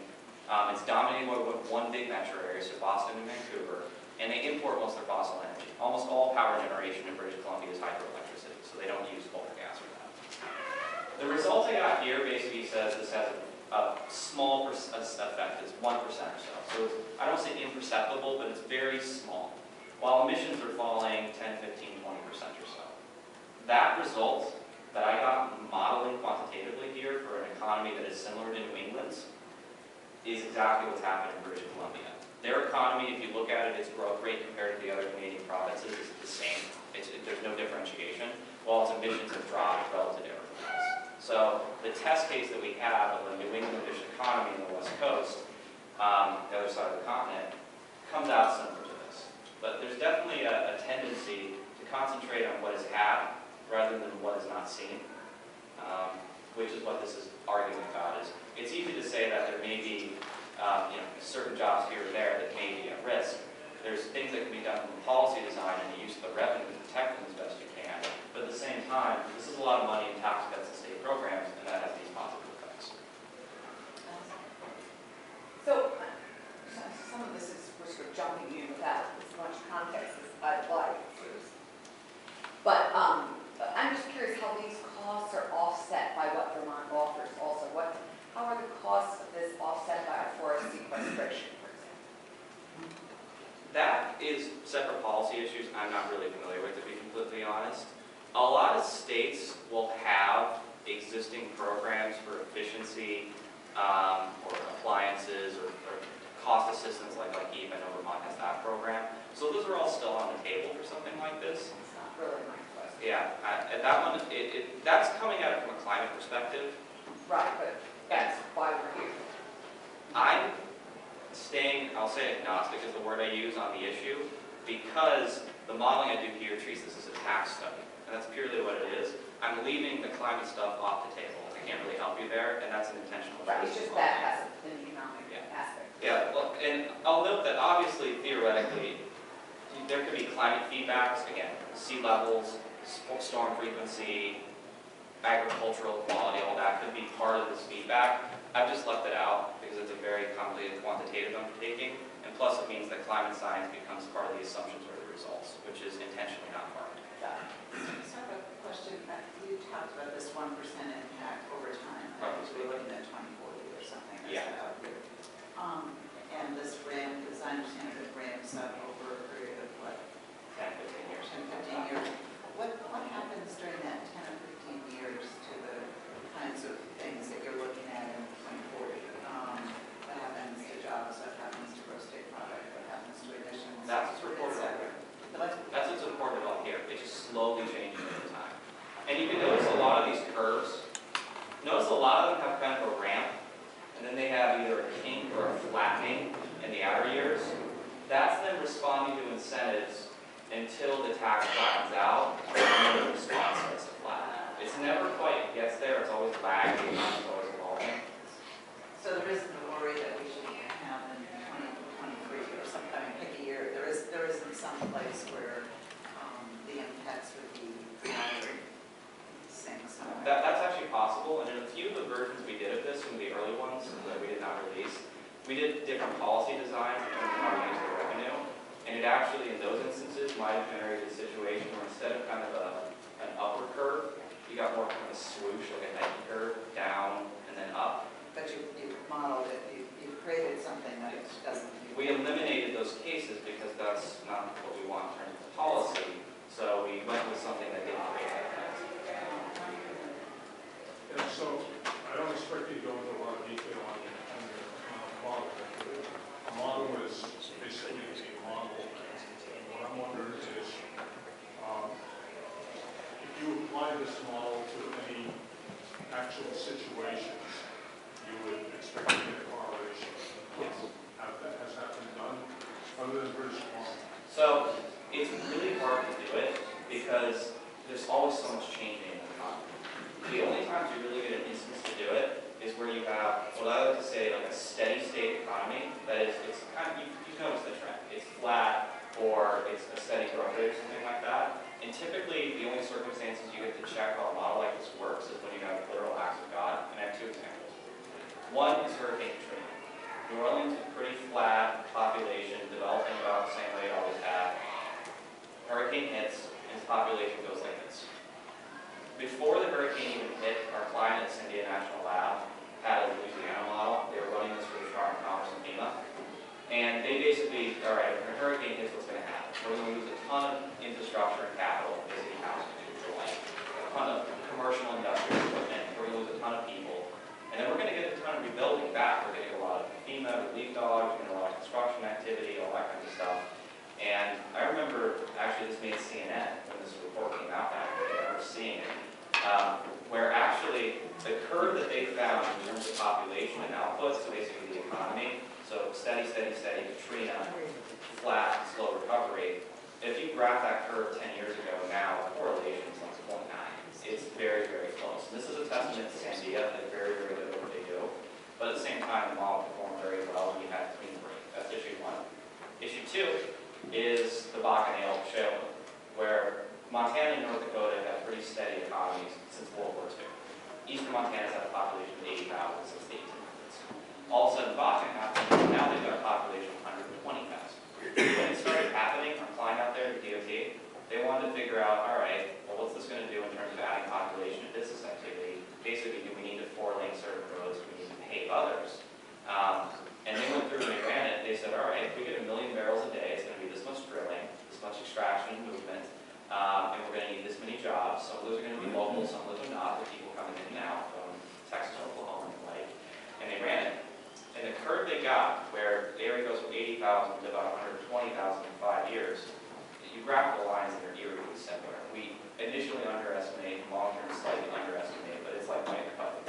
It's dominated by one big metro area, so Boston and Vancouver, and they import most of their fossil energy. Almost all power generation in British Columbia is hydroelectricity, so they don't use coal or gas for that. The result I got here basically says this has a small effect, it's 1% or so. So I don't say imperceptible, but it's very small. While emissions are falling 10, 15, 20% or so. That result that I got modeling quantitatively here for an economy that is similar to New England's is exactly what's happening in British Columbia. Their economy, if you look at it, its growth rate compared to the other Canadian provinces is the same. There's no differentiation, while its emissions have dropped relative to everything else. So the test case that we have of a New Englandish economy in the West Coast, the other side of the continent, comes out similar to this. But there's definitely a tendency to concentrate on what is had rather than what is not seen, which is what this is arguing about. It's easy to say that there may be certain jobs here or there that may be at risk. There's things that can be done from policy design and the use of the revenue to protect them as best you can. But at the same time, this is a lot of money in tax cuts and state programs, and that has these positive effects.
So, some of this is, we're sort of jumping in without as much context as I'd like. But I'm just curious how these costs are offset by what Vermont offers also. How are the costs of this offset by forest sequestration, for example?
That is separate policy issues I'm not really familiar with, to be completely honest. A lot of states will have existing programs for efficiency or appliances or cost assistance like EVA. I know Vermont has that program. So those are all still on the table for something like this.
It's not really my question.
Yeah, at that one, that's coming at it from a climate perspective.
Right, but that's why we're here.
I'm staying, I'll say agnostic is the word I use on the issue, because the modeling I do here treats this as a tax study, and that's purely what it is. I'm leaving the climate stuff off the table. I can't really help you there, and that's an intentional
Right,
choice.
it's just that has an economic aspect.
Yeah, well, and I'll note that obviously, theoretically, there could be climate feedbacks, again, sea levels, storm frequency, agricultural quality, all that could be part of this feedback. I've just left it out because it's a very complicated quantitative undertaking, and plus it means that climate science becomes part of the assumptions or the results, which is intentionally not part of it.
So I have a question. You talked about this 1% impact over time. We're looking at 2040 or something.
Yeah.
Out here. And this ramp, as I understand it, ramps up over a period of what?
10, 15 years.
10, 15 years. What happens during that 10 or 15 years to the kinds of things that you're looking at in 2040? What happens to jobs? What happens to gross state product? What happens to emissions?
That's what's reported on here. That's what's reported on here. It just slowly changes over time. And you can notice a lot of these curves. Notice a lot of them have kind of a ramp, and then they have either a kink or a flattening in the outer years. That's them responding to incentives until the tax flattens out, and then the response starts to flatten out. It's never quite gets there. It's always lagging. It's always evolving.
So there isn't a worry that we should have in 2023 or something. I mean, pick a year. There isn't some place where the impacts would be higher.
That's actually possible, and in a few of the versions we did of this, some of the early ones that we did not release, we did different policy designs in terms of how we use the revenue, and it actually, in those instances, might have generated a situation where instead of kind of an upward curve, you got more kind of a swoosh, like a Nike curve, down and then up.
But you modeled it, you created something that doesn't.
We eliminated those cases because that's not what we want in terms of policy, so we went with something that didn't create that penalty.
And so, I don't expect you to go into a lot of detail on your model. The model is basically a model, and what I'm wondering is, if you apply this model to any actual situations, you would expect to get a correlation.
Yes.
Has that been done, other than British Columbia?
So, it's really hard to do it because there's always so much changing in the economy. The only times you really get an instance to do it is where you have what I like to say like a steady state economy. That is, it's kind of, you notice the trend. It's flat or it's a steady growth rate or something like that. And typically, the only circumstances you get to check how a model like this works is when you have literal acts of God. And I have two examples. One is Hurricane Katrina. New Orleans is a pretty flat population, developing about the same way it always had. Hurricane hits, and its population goes like this. Before the hurricane even hit, our client at Sandia National Lab had a Louisiana model. They were running this for the Department of Commerce and FEMA. And they basically, all right, when a hurricane hits, what's going to happen? We're going to lose a ton of infrastructure and capital, basically housing, a ton of commercial industrial equipment. We're going to lose a ton of people. And then we're going to get a ton of rebuilding back. We're getting a lot of FEMA, relief dollars, we're getting a lot of construction activity, all that kind of stuff. And I remember, actually, this made CNN when this report came out back in the day. I remember seeing it. Where actually the curve that they found in terms of population and output, so basically the economy, so steady, Katrina, flat, slow recovery. If you graph that curve 10 years ago now, the correlation is like 0.9. It's very, very close. And this is a testament to Sandia. They're very, very good at what they do. But at the same time, the model performed very well and you had clean break. That's issue one. Issue two is the Bacchanal Shale, where Montana and North Dakota have pretty steady economies since World War II. Eastern Montana's had a population of 80,000 since the 1800s. All of a sudden, Bakken happened, now they've got a population of 120,000. When it started happening, our client out there, the DOT, they wanted to figure out, all right, well, what's this going to do in terms of adding population and business activity? Basically, do we need to 4-lane certain roads? Do we need to pave others? And they went through and they ran it. They said, all right, if we get 1 million barrels a day, it's going to be this much drilling, this much extraction and movement, and we're going to need this many jobs. Some of those are going to be local, some of those are not. The people coming in and out from Texas, Oklahoma, and the like. And they ran it. And the curve they got, where the area goes from 80,000 to about 120,000 in 5 years, you graph the lines that are eerily similar. We initially underestimate, long-term slightly underestimate, but it's like minus 5,000.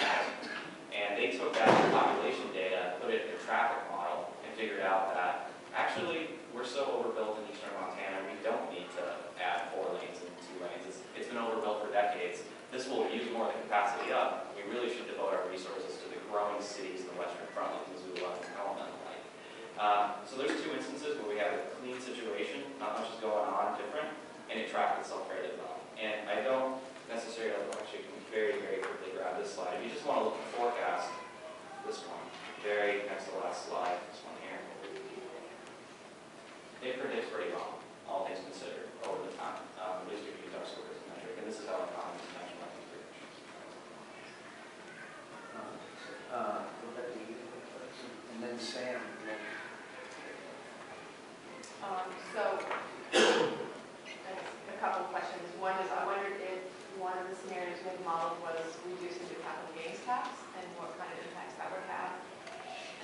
And they took that population data, put it in a traffic model, and figured out that actually we're so overbuilt in eastern Montana, we don't need to add 4 lanes and 2 lanes. It's been overbuilt for decades. This will use more of the capacity up. We really should devote our resources to the growing cities in the western front, like Missoula and Helena and the like. So there's 2 instances where we have a clean situation, not much is going on different, and it tracked itself fairly well. And I don't necessarily, actually can very, very quickly grab this slide. If you just want to look at the forecast, this one, very next to the last slide, this one here. It predicts pretty well, all things considered, over the time. At least if you use our score as a metric, and this is how economists measure these predictions.
And then Sam.
So, a couple of questions. One is, I wondered if one of the scenarios we had modeled was reducing the capital gains tax and what kind of impacts that would have.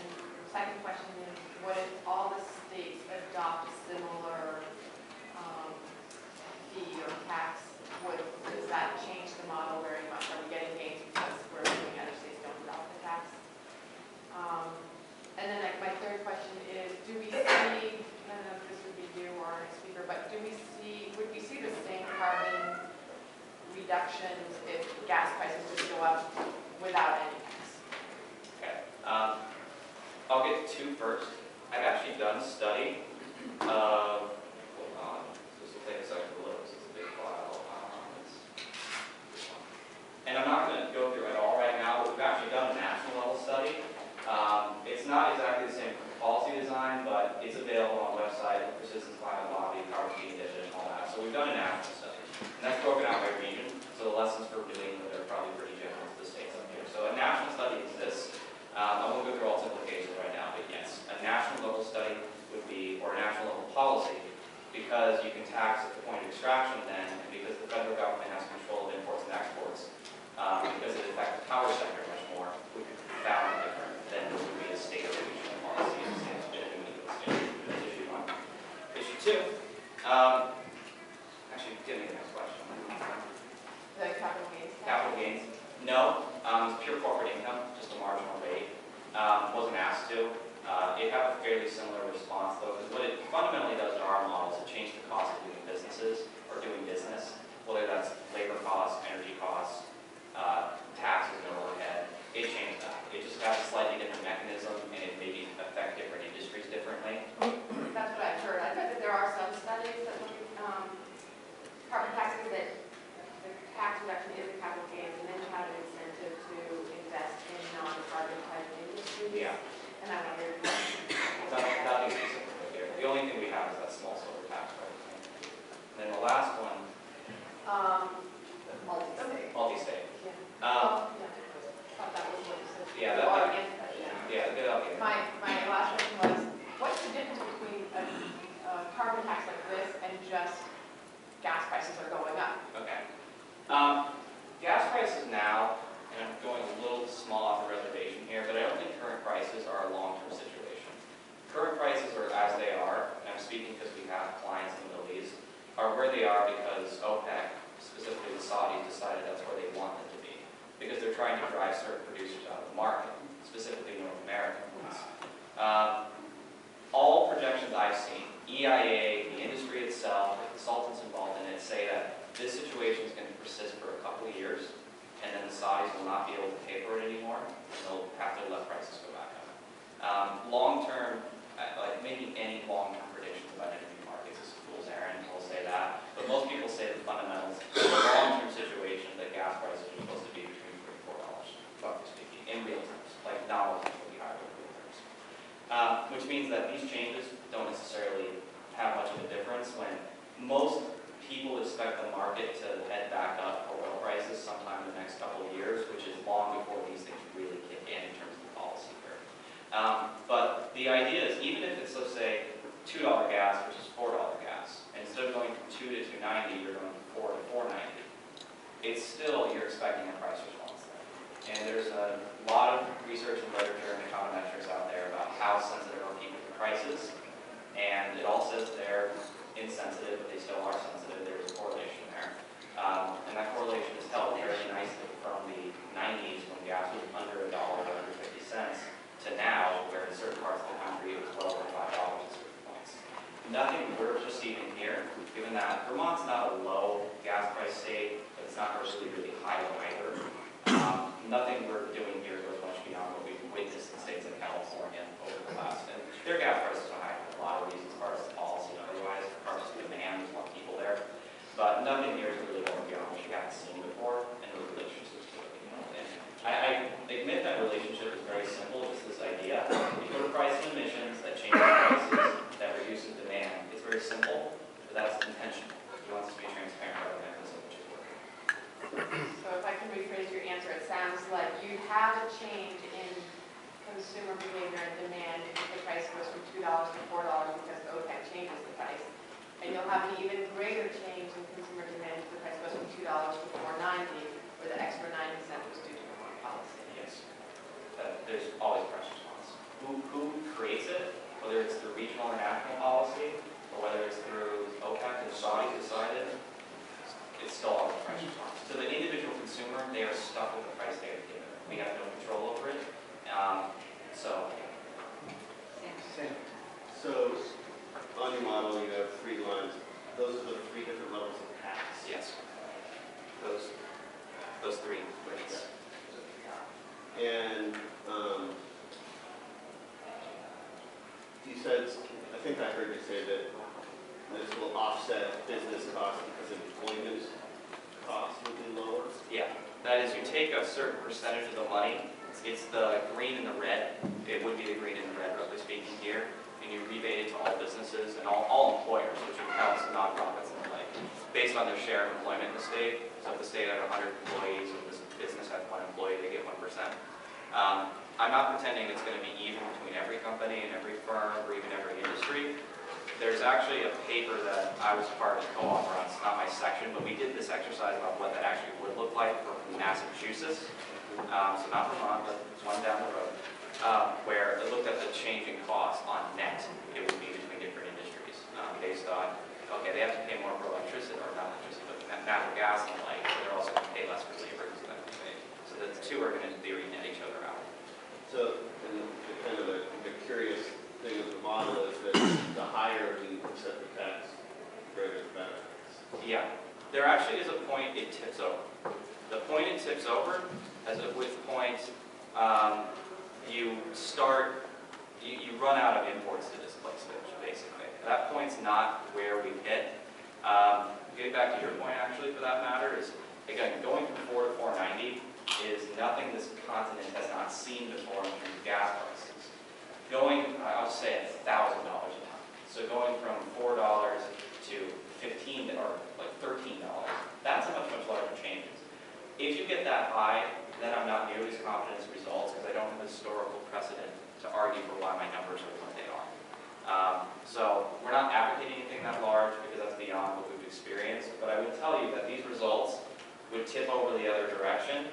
And the second question is, what if all the states adopt a similar fee or tax? Does that change the model very much? Are we getting gains because we're assuming other states don't adopt the tax? And then my third question is, do we see, I don't know if this would be you or our speaker, but would we see the same carbon reductions if gas prices would go up without any tax?
Okay. I'll get to 2 first. I've actually done a study of, hold on, this will take a second to load, this is a big file. And I'm not going to go through it all right now, but we've actually done a national level study. It's not exactly the same policy design, but it's available on the website, Persistence Climate Lobby, Power Key Edition, and all that. So we've done a national study. And that's broken out by region. So the lessons for doing that are probably pretty general to the states up here. So a national study exists. I won't go through all its implications right now, but yes, a national level study would be, or a national level policy, because you can tax at the point of extraction then, and because the federal government has control of imports and exports, because it affects the power sector much more, we could found different than it would be a state or regional policy. That's issue 1. Issue 2, actually, give me the next question.
The capital gains tax?
Capital gains. No, it's pure corporate income, just a marginal rate. Wasn't asked to. It had a fairly similar response though, because what it fundamentally does in our model is it changes the cost of doing businesses or doing business, whether that's labor costs, energy costs, taxes and overhead. It changed that. It just has a slightly different mechanism and it maybe affect different industries differently.
That's what I've heard. I've heard that there are some studies that look at carbon taxes that the tax reduction is a capital gains, and then you have an incentive to invest in non-carbon type industries.
Yeah.
And I wondered.
That'll be specific here. The only thing we have is that small solar tax credit. And then the last one,
Multi-state.
multi-state.
Yeah.
Um,
Yeah. I thought that was what you said.
Yeah,
You
that-
are against that, yeah.
yeah, good idea.
My last question was, what's the difference between a carbon tax like this and just gas prices are going up?
Okay. Gas prices now, and I'm going a little small off the reservation here, but I don't think current prices are a long-term situation. Current prices are as they are, and I'm speaking because we have clients in the Middle East, are where they are because OPEC, specifically the Saudis, decided that's where they want them to be. Because they're trying to drive certain producers out of the market, specifically North American ones. All projections I've seen, EIA, the industry itself, the consultants involved in it, say that this situation is going to persist for a couple of years, and then the Saudis will not be able to pay for it anymore, and they'll have to let prices go back up. Long-term, like making any long-term predictions about energy markets is a fool's errand, we'll say that. But most people say the fundamentals, the long-term situation, that gas prices are supposed to be between $3 and $4, roughly speaking, in real terms, like dollars will be higher in real terms. Which means that these changes don't necessarily have much of a difference when most people expect the market to head back up for oil prices sometime in the next couple of years, which is long before these things really kick in terms of the policy curve. But the idea is, even if it's, let's say, $2 gas versus $4 gas, and instead of going from 2 to 290, you're going from 4 to 490, it's still, you're expecting a price response there. And there's a lot of research and literature and econometrics out there about how sensitive are people to prices, and it all says they're insensitive, but they still are sensitive. There's a correlation there. And that correlation is held very nicely from the 90s when gas was under $1, under 50 cents, to now, where in certain parts of the country it was well over $5 at certain points. Nothing we're perceiving here, given that Vermont's not a low gas price state, but it's not really high either. Nothing we're doing here goes much beyond what we've witnessed in states like California over the last. And their gas prices are high for a lot of reasons, as far as the policy and otherwise, as far as demand, there's more people there. But nothing here is really going beyond what you haven't seen before, and the relationships to it. And I admit that relationship is very simple, just this idea. You put a price on emissions that changes prices, that reduces demand. It's very simple, but that's intentional. He wants us to be transparent about the mechanism which is working.
So if I can rephrase your answer, it sounds like you have a change in consumer behavior and demand if the price goes from $2 to $4 because OPEC changes the price. And you'll have an even greater change in consumer demand if the price goes from $2 to $4.90, where the extra 90 cents was due to the foreign policy.
Yes. There's always price response. Who creates it, whether it's through regional or national policy, or whether it's through OPEC and Saudi decided, it's still always price response. To the individual consumer, they are stuck with the price they are given. We have no control over it.
So, on your model, you have 3 lines. Those are the 3 different levels of tax.
Yes. Those 3 rates.
And you said, I think I heard you say that this will offset business costs because employment costs will be lower.
Yeah. That is, you take a certain percentage of the money. It's the green and the red. It would be the green and the red, roughly speaking, here. And you rebate it to all businesses and all employers, which counts nonprofits and the like, based on their share of employment in the state. So if the state had 100 employees and this business has 1 employee, they get 1%. I'm not pretending it's going to be even between every company and every firm or even every industry. There's actually a paper that I was part of the co-author on. It's not my section, but we did this exercise about what that actually would look like for Massachusetts. So not Vermont, but one down the road, where it looked at the changing costs on net it would be between different industries, based on, okay, they have to pay more for electricity, or not electricity, but natural gas and the like, but they're also going to pay less for labor. So the 2 are going to, in theory, net each other out.
So, and kind of the curious thing of the model is that the higher you set the tax, the greater the benefits.
Yeah, there actually is a point it tips over. The point it tips over, as of which point you run out of imports to displace it, basically. That point's not where we hit. Getting back to your point, actually, for that matter, is, again, going from 4 to 490 is nothing this continent has not seen before in terms of gas prices. Going, I'll just say $1,000 a ton. So going from $4 to $15 or like $13, that's a much larger changes. If you get that high, then I'm not nearly as confident in results because I don't have a historical precedent to argue for why my numbers are what they are. So we're not advocating anything that large because that's beyond what we've experienced, but I would tell you that these results would tip over the other direction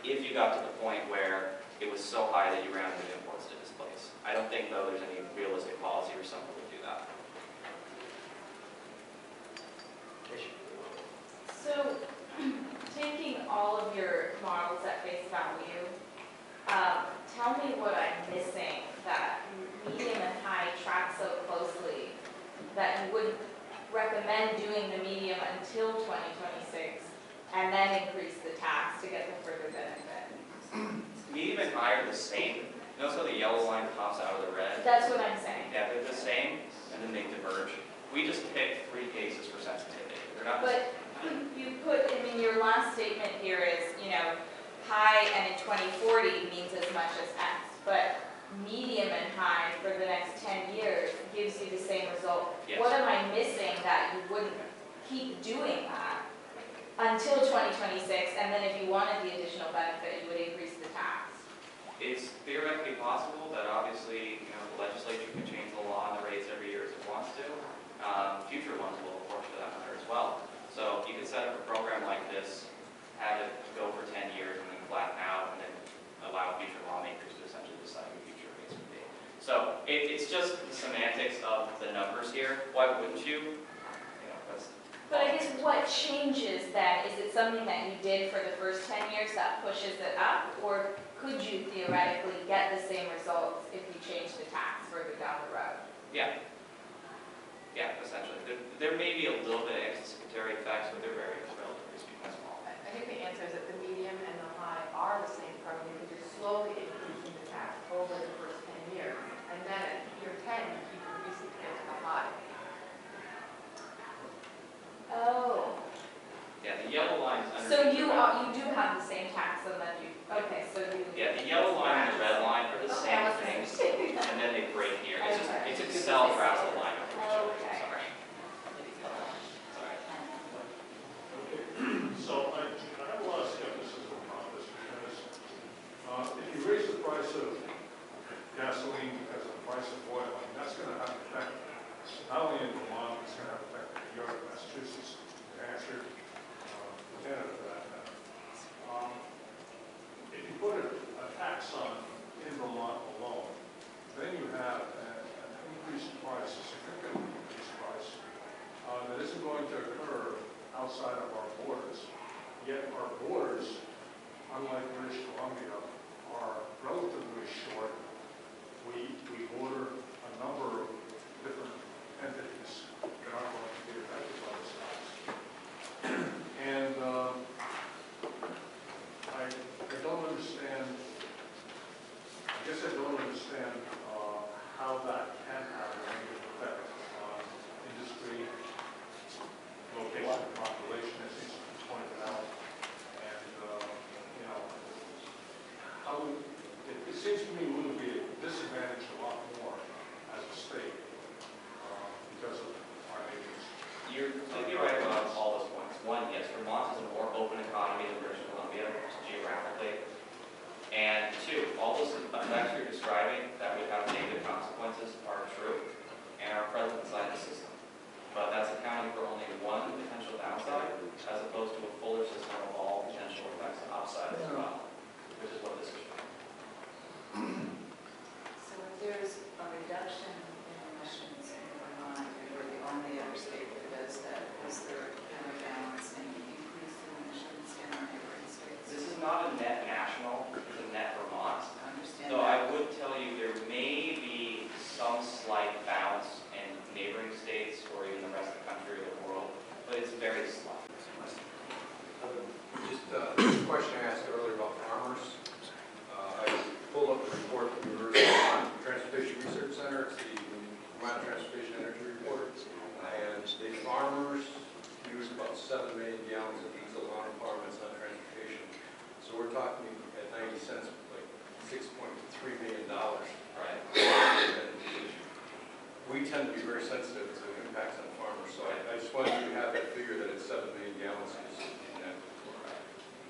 if you got to the point where it was so high that you ran out of imports to displace. I don't think, though, there's any realistic policy or something to do that.
So, taking all of your models at face value, tell me what I'm missing that medium and high track so closely that you would recommend doing the medium until 2026 and then increase the tax to get the further benefit.
and high are the same. Notice how the yellow line pops out of the red?
That's what I'm saying.
Yeah, they're the same, and then they diverge. We just picked 3 cases for sensitivity. They're not.
But you put, I mean, your last statement here is, you know, high and in 2040 means as much as X, but medium and high for the next 10 years gives you the same result.
Yes.
What am I missing that you wouldn't keep doing that until 2026, and then if you wanted the additional benefit, you would increase the tax?
It's theoretically possible that obviously, the legislature can change the law and the rates every year as it wants to. Future ones will, of course, for that matter as well. So you could set up a program like this, have it go for 10 years and then flatten out, and then allow future lawmakers to essentially decide what future rates would be. So it's just the semantics of the numbers here. Why wouldn't you? That's.
But I guess what changes then? Is it something that you did for the first 10 years that pushes it up? Or could you theoretically get the same results if you change the tax further down the road?
Yeah. Yeah, essentially. There may be a little bit of extra-secretary effects, but they're relatively speaking small.
I think the answer is that the medium and the high are the same program because you're slowly increasing the tax over the first 10 years. And then at year 10, you keep increasing it to the high.
Oh.
Yeah, the yellow line is under.
So you do have the same tax and then you, okay, so you.
Yeah, the yellow line and the red line are the
Okay,
same
I wasn't
things, and then they break here. It's just,
Okay.
it's Excel grabs the line over each other.
Okay.
Sorry. Sorry.
So I have a lot of skepticism about this because if you raise the price of gasoline because of the price of oil, I mean, that's going to have an effect not only in Vermont, it's going to have an effect in New York, Massachusetts, New Hampshire, Canada for that matter. If you put a tax on in Vermont alone, then you have an increased price, a significant increased price, that isn't going to occur outside of our borders. Yet our borders, unlike British Columbia, are relatively short. We border a number of different entities that aren't going to be affected by this tax. And I don't understand, I guess I don't understand how that can have a negative effect on industry, location, population, as you pointed out. And, it seems to me we would be disadvantaged a lot more as a state because of our neighbors.
You're completely right about all those points. One, yes, Vermont is a more open economy than British Columbia, geographically. And two, all those effects you're describing that would have negative consequences are true and are present inside the system. But that's accounting for only one potential downside as opposed to a fuller system of all potential effects outside as well, which is what this is.
So if there's a reduction in emissions in Vermont, and we're the only other state that does that, is there a counterbalance and increase in emissions in our neighboring states?
This is not a net national, it's a net Vermont.
I understand
So
that.
I would tell you there may be some slight bounce in neighboring states or even the rest of the country or the world, but it's very slight.
Just a question I asked earlier about farmers. I pulled up a report from the University of Vermont Transportation Research Center. It's the Vermont Transportation Energy Report. And the farmers use about 7 million gallons of diesel on farmers on transportation. So we're talking at 90 cents, like $6.3 million.
Right.
We tend to be very sensitive to impacts on farmers. So I just wanted you to have that figure that it's 7 million gallons.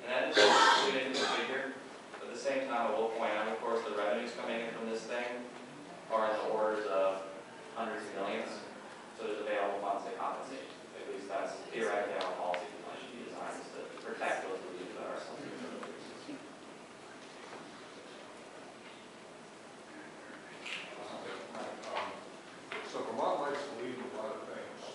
And that is included in the figure. At the same time, I will point out, of course, the revenues coming in from this thing are in the orders of hundreds of millions. So there's available funds to compensate. At least that's theoretically how policy should be designed, is to protect those who that are sensitive.
So Vermont likes to lead in a lot of things.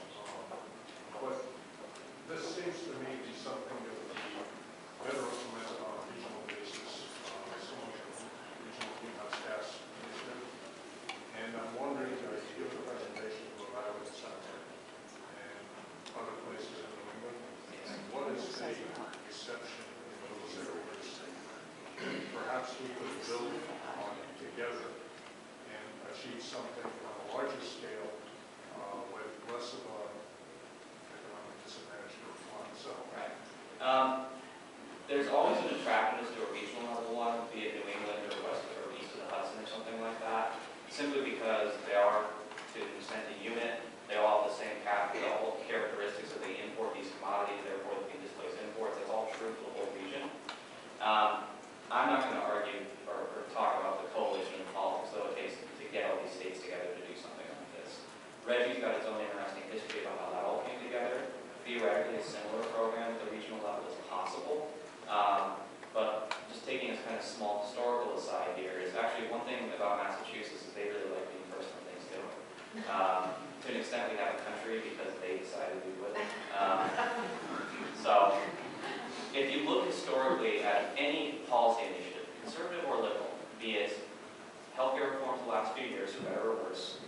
we could build on together and achieve something on a larger scale with less of a economic disadvantage to Vermont. So
Right. There's always an attractiveness to a regional level one, be it New England or west or east of the Hudson or something like that, simply because they are, to an extent, a unit. They all have the same characteristics of they import these commodities, therefore they can displace imports. That's all true for the whole region. I'm not going to argue or talk about the coalition and politics that it takes to get all these states together to do something like this. Reggie's got its own interesting history about how that all came together. Theoretically, a similar program at the regional level is possible. But just taking a kind of small historical aside here is actually one thing about Massachusetts is they really like being first on things too. To an extent, we have a country because they decided we would. So, if you look historically at any policy initiative, conservative or liberal, be it healthcare reforms the last few years, for better or worse,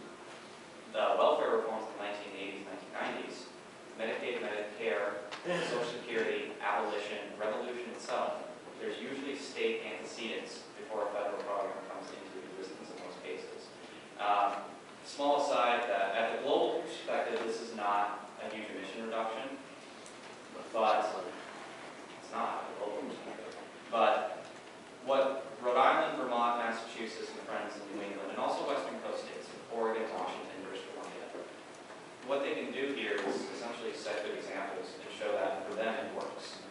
the welfare reforms in the 1980s, 1990s, Medicaid, Medicare, Social Security, abolition, revolution itself, there's usually state antecedents before a federal program comes into existence in most cases. Small aside, that at the global perspective, this is not a huge emission reduction, but it's not at the global perspective. But what Rhode Island, Vermont, Massachusetts, and friends in New England, and also Western Coast states, Oregon, Washington, British Columbia, what they can do here is essentially set good examples and show that for them it works.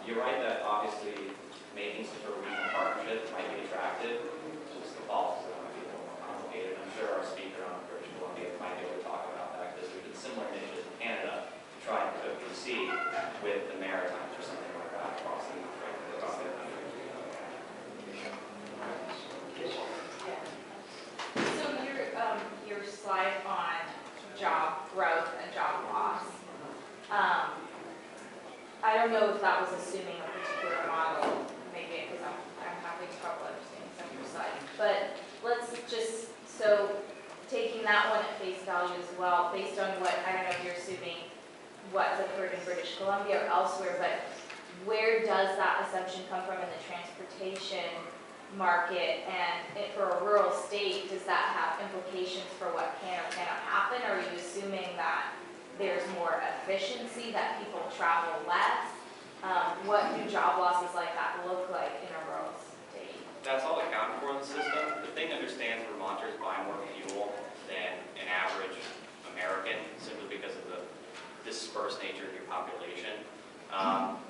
You're right that obviously making such a regional partnership might be attractive. It's just the policies that might be a little more complicated. I'm sure our speaker on British Columbia might be able to talk about that because there's been similar initiatives in Canada to try and put BC with the Maritimes or something like that across the country.
So your slide on job growth and job loss, I don't know if that was assuming a particular model, maybe because I'm having trouble understanding some of your slides. But let's just, so taking that one at face value as well, based on what, I don't know if you're assuming what's occurred in British Columbia or elsewhere, but where does that assumption come from in the transportation market? And for a rural state, does that have implications for what can or cannot happen? Or are you assuming that there's more efficiency, that people travel less? What do job losses like that look like in a rural state?
That's all accounted for in the system. The thing to understand, Vermonters buy more fuel than an average American, simply because of the dispersed nature of your population,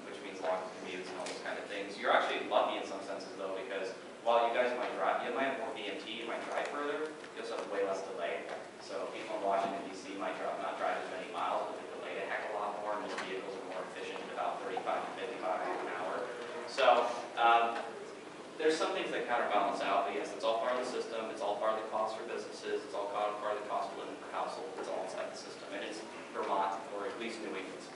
which means long commutes and all those kind of things. You're actually lucky in some senses, though, because while you guys might drive, you might have more VMT, you might drive further, you also have way less delay. So people in Washington, D.C. might not drive as many miles, but they delay a heck of a lot more, and most vehicles are more efficient at about 35 to 55 miles an hour. So there's some things that counterbalance out, but yes, it's all part of the system, it's all part of the cost for businesses, it's all part of the cost for living per household, it's all inside the system, and it's Vermont, or at least New England's